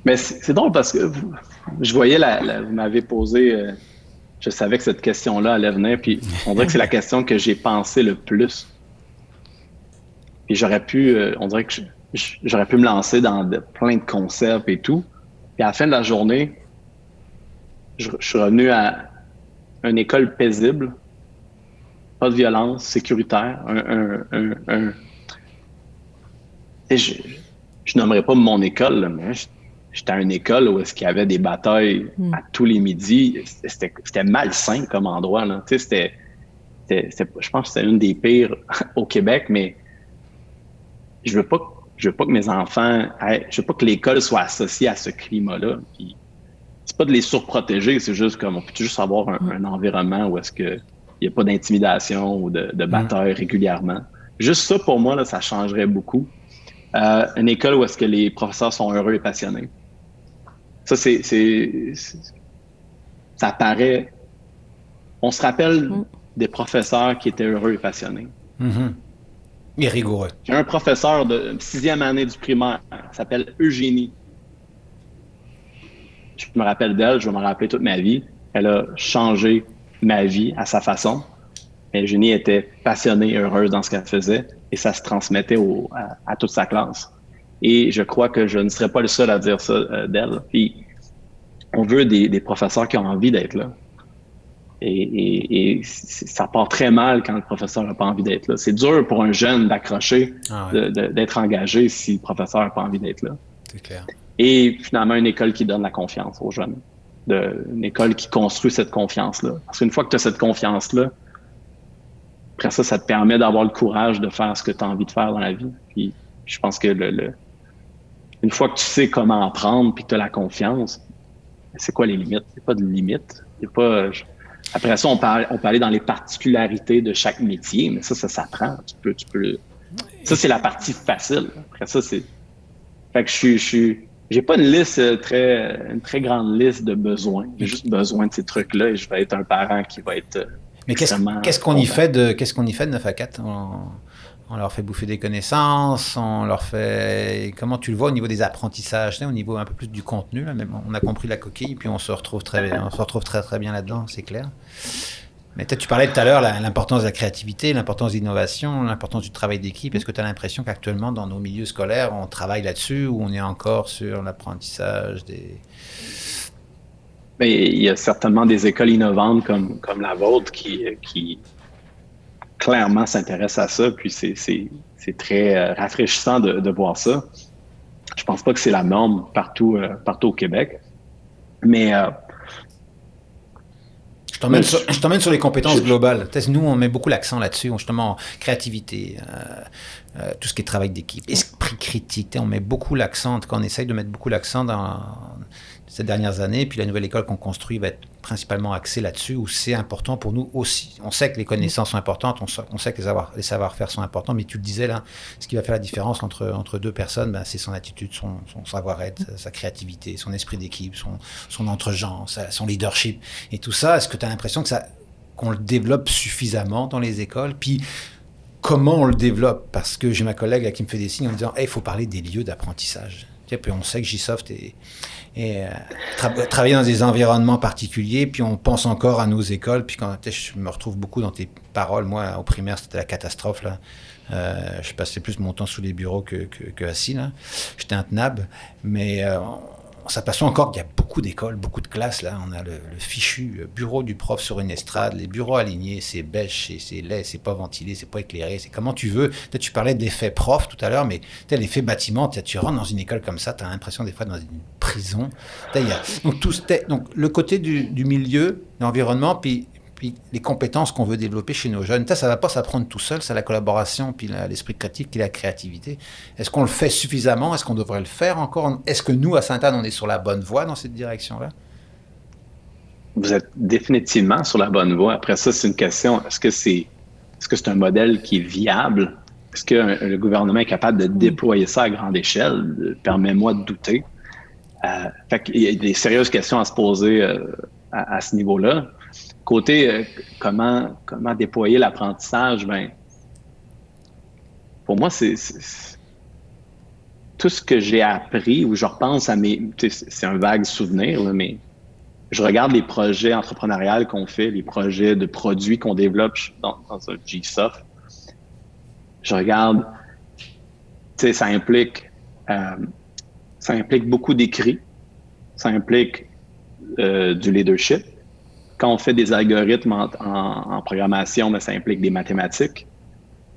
Mais c'est drôle parce que je voyais, vous m'avez posé, je savais que cette question-là allait venir, puis on dirait que c'est la question que j'ai pensé le plus. Puis on dirait que j'aurais pu me lancer dans plein de concepts et tout. Puis à la fin de la journée, je suis revenu à une école paisible, pas de violence, sécuritaire, je nommerai pas mon école, là, mais j'étais à une école où est-ce qu'il y avait des batailles à tous les midis. C'était malsain comme endroit, là. Tu sais, je pense que c'était une des pires au Québec, mais je veux pas que mes enfants, je veux pas que l'école soit associée à ce climat-là. Puis, c'est pas de les surprotéger, c'est juste comme on peut juste avoir un environnement où est-ce que il y a pas d'intimidation ou de bataille régulièrement. Juste ça, pour moi, là, ça changerait beaucoup. Une école où est-ce que les professeurs sont heureux et passionnés. Ça, ça paraît... On se rappelle des professeurs qui étaient heureux et passionnés. Et rigoureux. J'ai un professeur de 6e année du primaire, s'appelle Eugénie. Je me rappelle d'elle, je vais me rappeler toute ma vie. Elle a changé ma vie à sa façon. Mais Eugénie était passionnée et heureuse dans ce qu'elle faisait et ça se transmettait à toute sa classe. Et je crois que je ne serais pas le seul à dire ça d'elle. Puis, on veut des professeurs qui ont envie d'être là. Et ça part très mal quand le professeur n'a pas envie d'être là. C'est dur pour un jeune d'accrocher, d'être engagé si le professeur n'a pas envie d'être là. C'est clair. Et finalement, une école qui donne la confiance aux jeunes. Une école qui construit cette confiance-là. Parce qu'une fois que tu as cette confiance-là, après ça te permet d'avoir le courage de faire ce que tu as envie de faire dans la vie. Puis je pense que une fois que tu sais comment apprendre puis que tu as la confiance, c'est quoi les limites? Il n'y a pas de limites. Après ça, on peut aller dans les particularités de chaque métier, mais ça s'apprend. Tu peux. Ça, c'est la partie facile. Après ça, c'est. Fait que j'ai pas une très grande liste de besoins. J'ai juste besoin de ces trucs-là et je vais être un parent qui va être. Mais qu'est-ce qu'on y fait de 9 à 4? On leur fait bouffer des connaissances, on leur fait... Comment tu le vois au niveau des apprentissages, au niveau un peu plus du contenu, là, même on a compris la coquille, puis on se retrouve très très bien là-dedans, c'est clair. Mais peut-être tu parlais tout à l'heure l'importance de la créativité, l'importance de l'innovation, l'importance du travail d'équipe. Est-ce que tu as l'impression qu'actuellement, dans nos milieux scolaires, on travaille là-dessus ou on est encore sur l'apprentissage des... Bien, il y a certainement des écoles innovantes comme la vôtre qui clairement s'intéressent à ça, puis c'est très rafraîchissant de voir ça. Je pense pas que c'est la norme partout au Québec, mais... Je t'emmène sur les compétences globales. Nous, on met beaucoup l'accent là-dessus, justement, créativité, tout ce qui est travail d'équipe, esprit critique. On met beaucoup l'accent, en tout cas, on essaye de mettre beaucoup l'accent ces dernières années, puis la nouvelle école qu'on construit va être principalement axée là-dessus, où c'est important pour nous aussi. On sait que les connaissances sont importantes, on sait que les savoir-faire sont importants, mais tu le disais là, ce qui va faire la différence entre deux personnes, c'est son attitude, son savoir-être, sa créativité, son esprit d'équipe, son entre-gens, son leadership, et tout ça. Est-ce que tu as l'impression qu'on le développe suffisamment dans les écoles? Puis comment on le développe? Parce que j'ai ma collègue là, qui me fait des signes en me disant « il faut parler des lieux d'apprentissage ». Puis on sait que Gsoft travaille dans des environnements particuliers, puis on pense encore à nos écoles. Puis quand je me retrouve beaucoup dans tes paroles, moi, au primaire, c'était la catastrophe. Là. Je passais plus mon temps sous les bureaux que assis. Là. J'étais intenable. Mais on s'aperçoit encore qu'il y a beaucoup d'écoles, beaucoup de classes. Là. On a le fichu bureau du prof sur une estrade, les bureaux alignés, c'est bêche, c'est laid, c'est pas ventilé, c'est pas éclairé, c'est comment tu veux. Peut-être tu parlais de l'effet prof tout à l'heure, mais l'effet bâtiment, tu rentres dans une école comme ça, tu as l'impression des fois dans une prison. Donc le côté du milieu, l'environnement, puis les compétences qu'on veut développer chez nos jeunes, ça ne va pas s'apprendre tout seul, c'est la collaboration, puis l'esprit créatif, puis la créativité. Est-ce qu'on le fait suffisamment? Est-ce qu'on devrait le faire encore? Est-ce que nous, à Sainte-Anne, on est sur la bonne voie dans cette direction-là? Vous êtes définitivement sur la bonne voie. Après ça, c'est une question, est-ce que c'est un modèle qui est viable? Est-ce que le gouvernement est capable de déployer ça à grande échelle? Permets-moi de douter. Il y a des sérieuses questions à se poser à ce niveau-là. Côté comment déployer l'apprentissage, pour moi, c'est tout ce que j'ai appris, ou je repense à c'est un vague souvenir, là, mais je regarde les projets entrepreneuriaux qu'on fait, les projets de produits qu'on développe dans un Gsoft. Je regarde, ça implique beaucoup d'écrits, ça implique du leadership. Quand on fait des algorithmes en programmation, ça implique des mathématiques.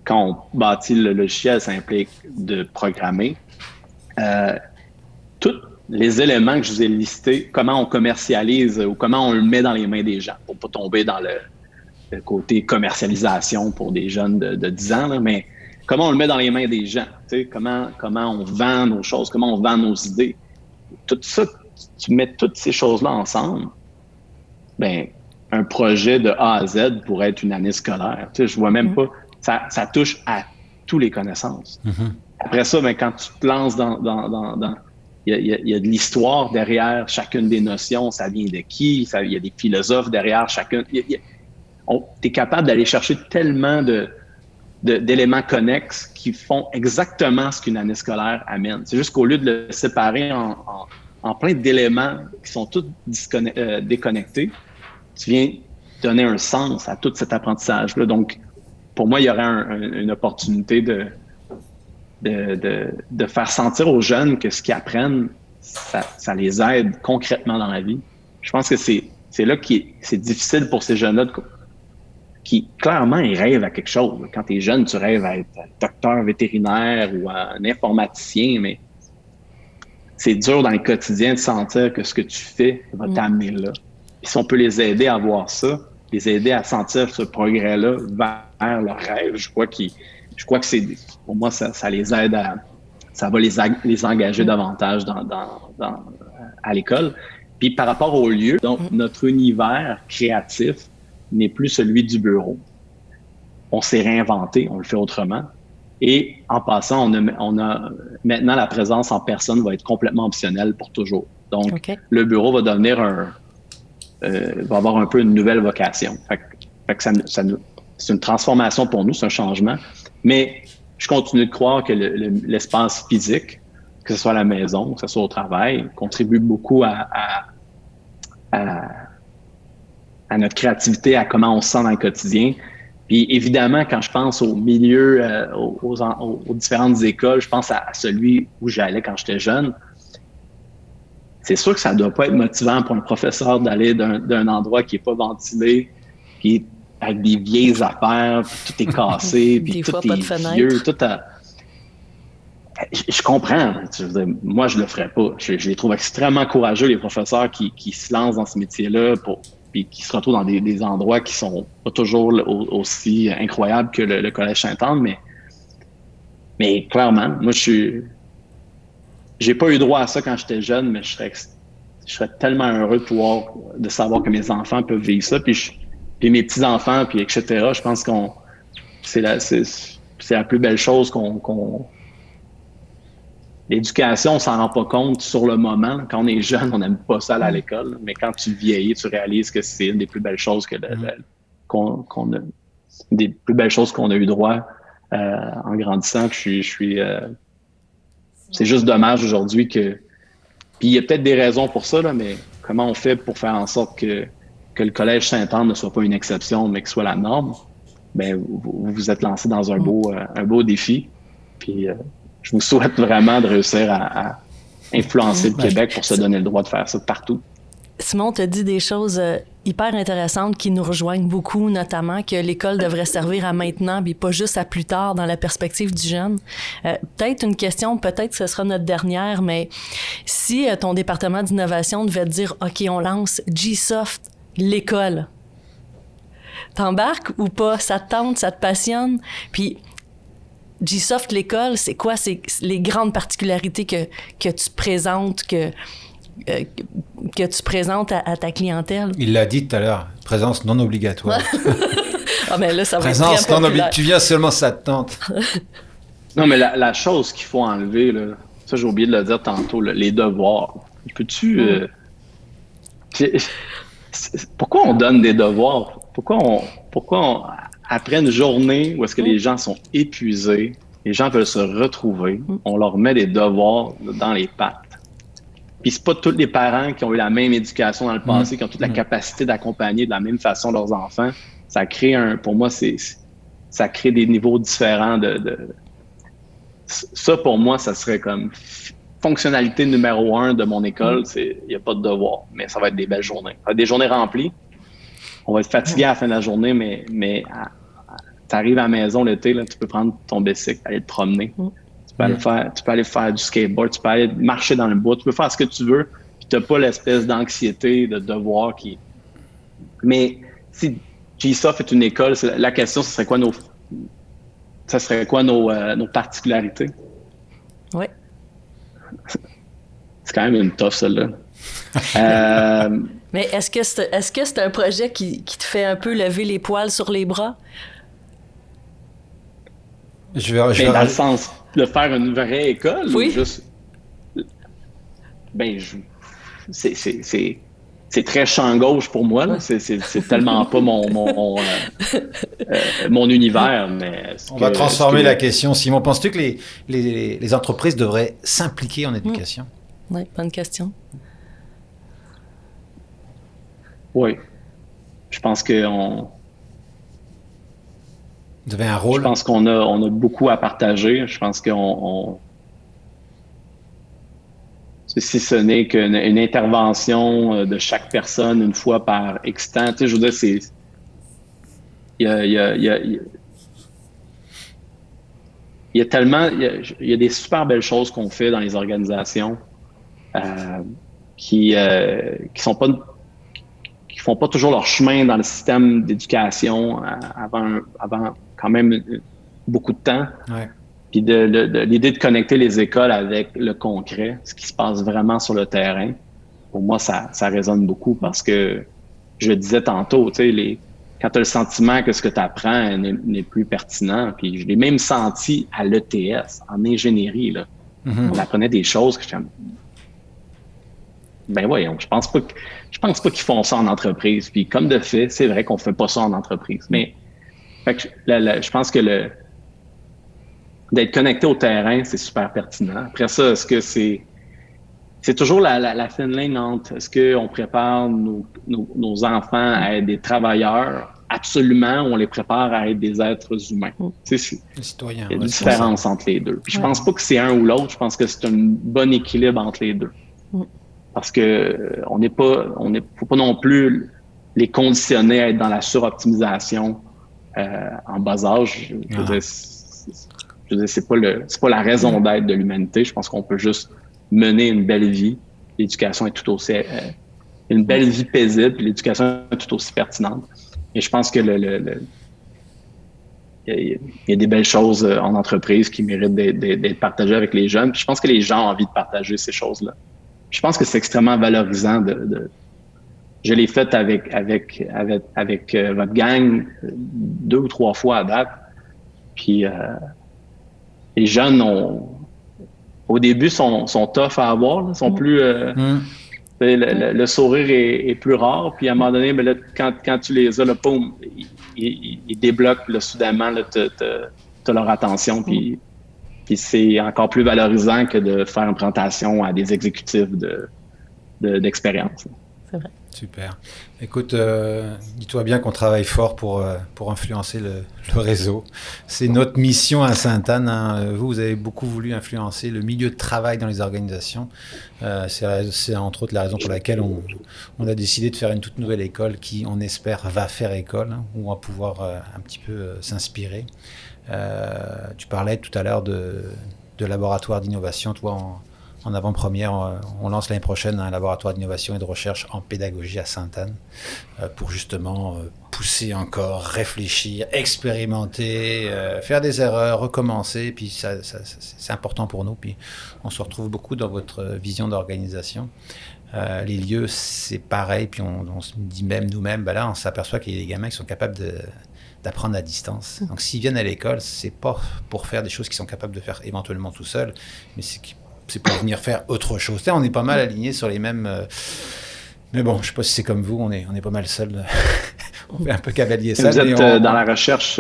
Quand on bâtit le logiciel, ça implique de programmer. Tous les éléments que je vous ai listés, comment on commercialise ou comment on le met dans les mains des gens, pour ne pas tomber dans le côté commercialisation pour des jeunes de 10 ans, là, mais comment on le met dans les mains des gens, comment on vend nos choses, comment on vend nos idées. Tout ça, tu mets toutes ces choses-là ensemble, un projet de A à Z pourrait être une année scolaire. Je vois même pas, ça touche à toutes les connaissances. Mm-hmm. Après ça, quand tu te lances il y a de l'histoire derrière chacune des notions, ça vient de qui, il y a des philosophes derrière chacune. Tu es capable d'aller chercher tellement d'éléments connexes qui font exactement ce qu'une année scolaire amène. C'est juste qu'au lieu de le séparer en plein d'éléments qui sont tous déconnectés, tu viens donner un sens à tout cet apprentissage-là. Donc, pour moi, il y aurait une opportunité de faire sentir aux jeunes que ce qu'ils apprennent, ça les aide concrètement dans la vie. Je pense que c'est là que c'est difficile pour ces jeunes-là qui, clairement, ils rêvent à quelque chose. Quand tu es jeune, tu rêves à être docteur vétérinaire ou un informaticien, mais c'est dur dans le quotidien de sentir que ce que tu fais va t'amener là. Et si on peut les aider à voir ça, les aider à sentir ce progrès-là vers leur rêve, je crois que c'est, pour moi, ça les aide ça va les engager davantage à l'école. Puis par rapport au lieu, donc notre univers créatif n'est plus celui du bureau. On s'est réinventé, on le fait autrement. Et en passant, on a maintenant la présence en personne va être complètement optionnelle pour toujours. Donc, le bureau va devenir va avoir un peu une nouvelle vocation. Fait que c'est une transformation pour nous, c'est un changement. Mais je continue de croire que l'espace physique, que ce soit à la maison, que ce soit au travail, contribue beaucoup à notre créativité, à comment on se sent dans le quotidien. Puis évidemment, quand je pense au milieu, aux différentes écoles, je pense à celui où j'allais quand j'étais jeune. C'est sûr que ça ne doit pas être motivant pour un professeur d'aller d'un endroit qui n'est pas ventilé, qui est avec des vieilles affaires, puis tout est cassé, puis tout est vieux, Je comprends. Moi, je le ferais pas. Je les trouve extrêmement courageux, les professeurs qui se lancent dans ce métier-là puis qui se retrouvent dans des endroits qui sont pas toujours aussi incroyables que le Collège Sainte-Anne, mais clairement, moi, j'ai pas eu droit à ça quand j'étais jeune, mais je serais je serais tellement heureux de savoir que mes enfants peuvent vivre ça, puis mes petits-enfants, puis etc. Je pense qu'on c'est la plus belle chose qu'on L'éducation, on s'en rend pas compte sur le moment. Quand on est jeune, on n'aime pas ça aller à l'école. Mais quand tu vieillis, tu réalises que c'est une des plus belles choses des plus belles choses qu'on a eu droit en grandissant. C'est juste dommage aujourd'hui que. Puis il y a peut-être des raisons pour ça, là, mais comment on fait pour faire en sorte que le Collège Sainte-Anne ne soit pas une exception, mais que soit la norme? Ben, vous vous êtes lancé dans un beau défi. Puis je vous souhaite vraiment de réussir à influencer le Québec pour se donner le droit de faire ça partout. Simon t'a dit des choses hyper intéressantes qui nous rejoignent beaucoup, notamment que l'école devrait servir à maintenant, mais pas juste à plus tard dans la perspective du jeune. Peut-être une question, peut-être que ce sera notre dernière, mais si ton département d'innovation devait te dire « OK, on lance G-Soft, l'école », t'embarques ou pas? Ça te tente, ça te passionne? Puis G-Soft, l'école, c'est quoi? C'est les grandes particularités que tu présentes, que tu présentes à ta clientèle. Il l'a dit tout à l'heure, présence non obligatoire. Ah, mais là, ça va présence être très non obligatoire. Tu viens seulement si ça te tente. Non, mais la chose qu'il faut enlever, là, ça j'ai oublié de le dire tantôt, là, les devoirs. Peux-tu... pourquoi on donne des devoirs? Pourquoi après une journée où est-ce que les gens sont épuisés, les gens veulent se retrouver, on leur met des devoirs dans les pattes. Puis c'est pas tous les parents qui ont eu la même éducation dans le passé, qui ont toute la capacité d'accompagner de la même façon leurs enfants. Ça crée pour moi, ça crée des niveaux différents Ça, pour moi, ça serait comme fonctionnalité numéro 1 de mon école, il n'y a pas de devoir, mais ça va être des belles journées. Ça va être des journées remplies. On va être fatigué à la fin de la journée, mais tu arrives à la maison l'été, là, tu peux prendre ton bicycle, aller te promener. Tu peux aller faire du skateboard, tu peux aller marcher dans le bois, tu peux faire ce que tu veux, puis tu n'as pas l'espèce d'anxiété, de devoir qui... Mais si G-Soft est une école, la question, ce serait quoi nos particularités? Oui. C'est quand même une toffe, celle-là. Mais est-ce que c'est un projet qui te fait un peu lever les poils sur les bras? Dans le sens de faire une vraie école, oui. Ou juste... c'est très champ gauche pour moi, là. C'est tellement pas mon univers. Mais on va transformer la question. Simon, penses-tu que les entreprises devraient s'impliquer en éducation? Oui, bonne question. Oui. Je pense qu'on... Vous avez un rôle? Je pense qu'on a beaucoup à partager. Je pense si ce n'est qu'une intervention de chaque personne une fois par X temps, tu sais, je veux dire, il y a tellement, il y a des super belles choses qu'on fait dans les organisations qui font pas toujours leur chemin dans le système d'éducation avant quand même beaucoup de temps. Ouais. Puis l'idée de connecter les écoles avec le concret, ce qui se passe vraiment sur le terrain, pour moi, ça résonne beaucoup parce que je le disais tantôt, tu sais, quand tu as le sentiment que ce que tu apprends n'est plus pertinent, puis je l'ai même senti à l'ETS, en ingénierie, là. Mm-hmm. On apprenait des choses que ben voyons, je pense pas qu'ils font ça en entreprise. Puis comme de fait, c'est vrai qu'on fait pas ça en entreprise. Mais je pense que d'être connecté au terrain, c'est super pertinent. Après ça, est-ce que c'est toujours la fine ligne entre est-ce qu'on prépare nos enfants à être des travailleurs absolument ou on les prépare à être des êtres humains? Tu sais, citoyens. Il y a une différence entre les deux. Puis je pense pas que c'est un ou l'autre. Je pense que c'est un bon équilibre entre les deux. Parce que faut pas non plus les conditionner à être dans la suroptimisation en bas âge. Je veux dire, c'est pas la raison d'être de l'humanité. Je pense qu'on peut juste mener une belle vie. L'éducation est tout aussi une belle vie paisible. L'éducation est tout aussi pertinente. Et je pense que il y a des belles choses en entreprise qui méritent d'être partagées avec les jeunes. Puis je pense que les gens ont envie de partager ces choses-là. je pense que c'est extrêmement valorisant je l'ai fait avec votre gang 2 ou 3 fois à date. Puis les jeunes au début sont tough à avoir, là, sont plus le sourire est plus rare. Puis à un moment donné, ben là, quand tu les as, là, boum, ils débloquent là, soudainement, t'as leur attention. Puis c'est encore plus valorisant que de faire une présentation à des exécutifs d'expérience. C'est vrai. Super. Écoute, dis-toi bien qu'on travaille fort pour influencer le réseau. C'est notre mission à Sainte-Anne. Hein. Vous avez beaucoup voulu influencer le milieu de travail dans les organisations. C'est entre autres la raison pour laquelle on a décidé de faire une toute nouvelle école qui, on espère, va faire école, hein, où on va pouvoir un petit peu s'inspirer. Tu parlais tout à l'heure de laboratoire d'innovation. Toi, en avant-première, on lance l'année prochaine un laboratoire d'innovation et de recherche en pédagogie à Sainte-Anne pour justement pousser encore, réfléchir, expérimenter, faire des erreurs, recommencer. Puis c'est important pour nous. Puis on se retrouve beaucoup dans votre vision d'organisation. Les lieux, c'est pareil. Puis on se dit même nous-mêmes, ben là, on s'aperçoit qu'il y a des gamins qui sont capables d'apprendre à distance. Donc s'ils viennent à l'école, c'est pas pour faire des choses qu'ils sont capables de faire éventuellement tout seuls, mais c'est pour venir faire autre chose. On est pas mal alignés sur les mêmes... Mais bon, je sais pas si c'est comme vous, on est pas mal seuls. On fait un peu cavalier seul. Vous êtes dans la recherche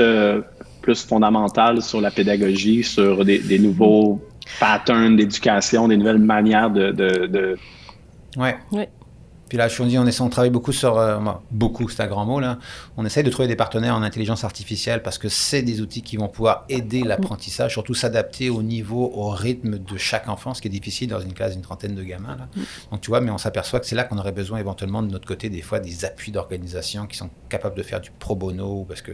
plus fondamentale sur la pédagogie, sur des nouveaux patterns d'éducation, des nouvelles manières de... Ouais. Puis là, on travaille beaucoup sur... beaucoup, c'est un grand mot, là. On essaye de trouver des partenaires en intelligence artificielle parce que c'est des outils qui vont pouvoir aider l'apprentissage, surtout s'adapter au niveau, au rythme de chaque enfant, ce qui est difficile dans une classe d'une trentaine de gamins, là. Donc, tu vois, mais on s'aperçoit que c'est là qu'on aurait besoin éventuellement de notre côté, des fois, des appuis d'organisation qui sont capables de faire du pro bono, parce que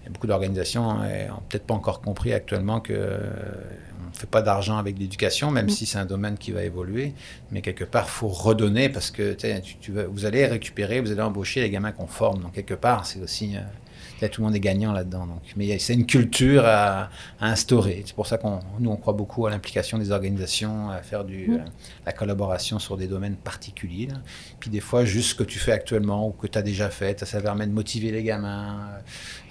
il y a beaucoup d'organisations n'ont peut-être pas encore compris actuellement qu'on ne fait pas d'argent avec l'éducation, même si c'est un domaine qui va évoluer. Mais quelque part, il faut redonner parce que vous allez récupérer, vous allez embaucher les gamins qu'on forme. Donc, quelque part, c'est aussi... tout le monde est gagnant là-dedans. Donc. Mais c'est une culture à instaurer. C'est pour ça on croit beaucoup à l'implication des organisations, à faire la collaboration sur des domaines particuliers. Là. Puis des fois, juste ce que tu fais actuellement ou que tu as déjà fait, ça permet de motiver les gamins.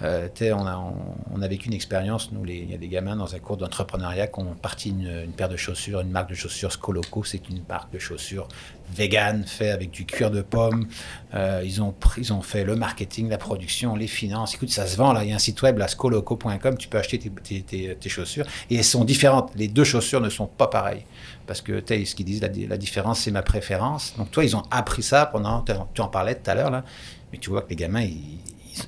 On a vécu une expérience, nous, il y a des gamins dans un cours d'entrepreneuriat qui ont parti une paire de chaussures, une marque de chaussures Scoloco, c'est une marque de chaussures vegan, fait avec du cuir de pomme. Ils ont fait le marketing, la production, les finances. Écoute, ça se vend, là. Il y a un site web, là, scoloco.com, tu peux acheter tes chaussures. Et elles sont différentes. Les deux chaussures ne sont pas pareilles. Parce que, ce qu'ils disent, la différence, c'est ma préférence. Donc, toi, ils ont appris ça pendant... Tu en parlais tout à l'heure, là. Mais tu vois que les gamins,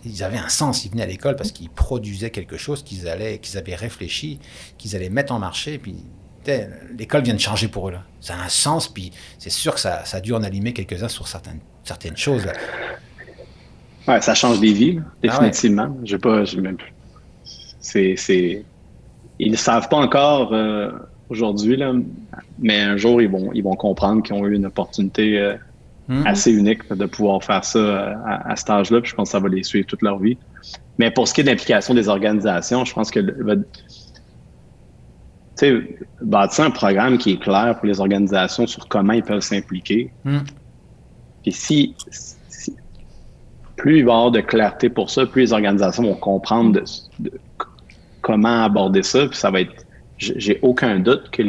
ils avaient un sens. Ils venaient à l'école parce qu'ils produisaient quelque chose qu'ils avaient réfléchi, qu'ils allaient mettre en marché. Puis, l'école vient de changer pour eux, là. Ça a un sens, puis c'est sûr que ça a dû en allumer quelques-uns sur certaines choses, là. Ouais, ça change des vies, là, définitivement. Ils ne savent pas encore aujourd'hui, là, mais un jour, ils vont comprendre qu'ils ont eu une opportunité assez unique de pouvoir faire ça à cet âge-là, puis je pense que ça va les suivre toute leur vie. Mais pour ce qui est de l'implication des organisations, je pense que bâtir un programme qui est clair pour les organisations sur comment ils peuvent s'impliquer. Puis plus il va y avoir de clarté pour ça, plus les organisations vont comprendre comment aborder ça. Puis ça va être... J'ai aucun doute que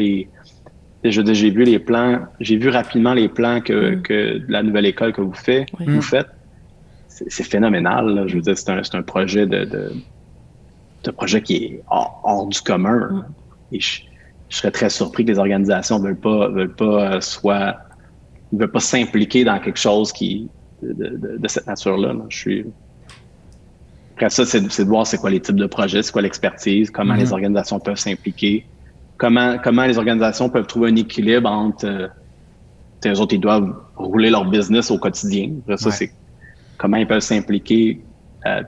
j'ai vu les plans, j'ai vu rapidement les plans que la nouvelle école que vous faites. C'est phénoménal, là. Je veux dire, c'est un projet projet qui est hors du commun. Et je serais très surpris que les organisations veulent pas s'impliquer dans quelque chose de cette nature-là. Là. Après ça, c'est de voir c'est quoi les types de projets, c'est quoi l'expertise, comment les organisations peuvent s'impliquer, comment les organisations peuvent trouver un équilibre entre eux autres, ils doivent rouler leur business au quotidien. Après ça, c'est comment ils peuvent s'impliquer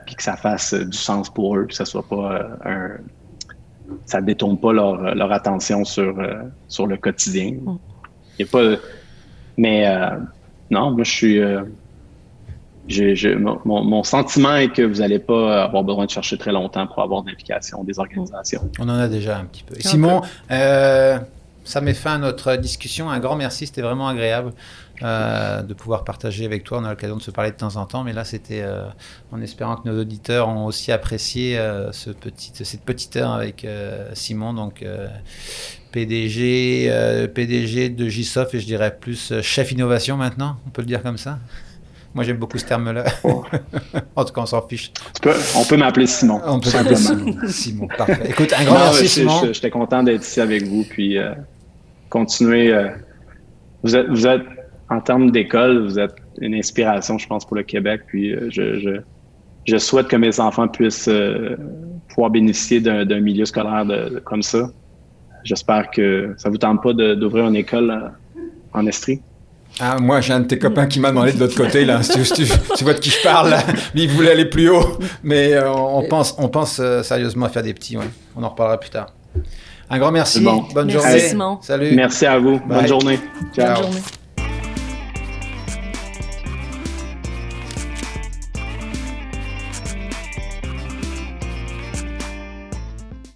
puis que ça fasse du sens pour eux, que ça soit pas ça détourne pas leur attention sur le quotidien. Il y a pas... Mais non, moi je suis... mon sentiment est que vous n'allez pas avoir besoin de chercher très longtemps pour avoir de l'implication des organisations. On en a déjà un petit peu. Et Simon, Ça met fin à notre discussion. Un grand merci, c'était vraiment agréable de pouvoir partager avec toi. On a l'occasion de se parler de temps en temps, mais là, c'était en espérant que nos auditeurs ont aussi apprécié cette petite heure avec Simon, donc PDG de JSoft, et je dirais plus chef innovation maintenant, on peut le dire comme ça. Moi, j'aime beaucoup ce terme-là. Oh. En tout cas, on s'en fiche. On peut m'appeler Simon. On peut m'appeler Simon, parfait. Écoute, un grand merci, Simon. J'étais content d'être ici avec vous, puis continuer. Vous êtes, en termes d'école, vous êtes une inspiration, je pense, pour le Québec. Puis je souhaite que mes enfants puissent pouvoir bénéficier d'un milieu scolaire comme ça. J'espère que ça vous tente pas d'ouvrir une école en Estrie. Ah, moi, j'ai un de tes copains qui m'a demandé de l'autre côté, là. Tu vois de qui je parle, là. Lui, il voulait aller plus haut. Mais on pense sérieusement à faire des petits, ouais. On en reparlera plus tard. Un grand merci. Bon. Bonne journée. Simon. Salut. Merci à vous. Bye. Bonne journée. Ciao. Bonne journée.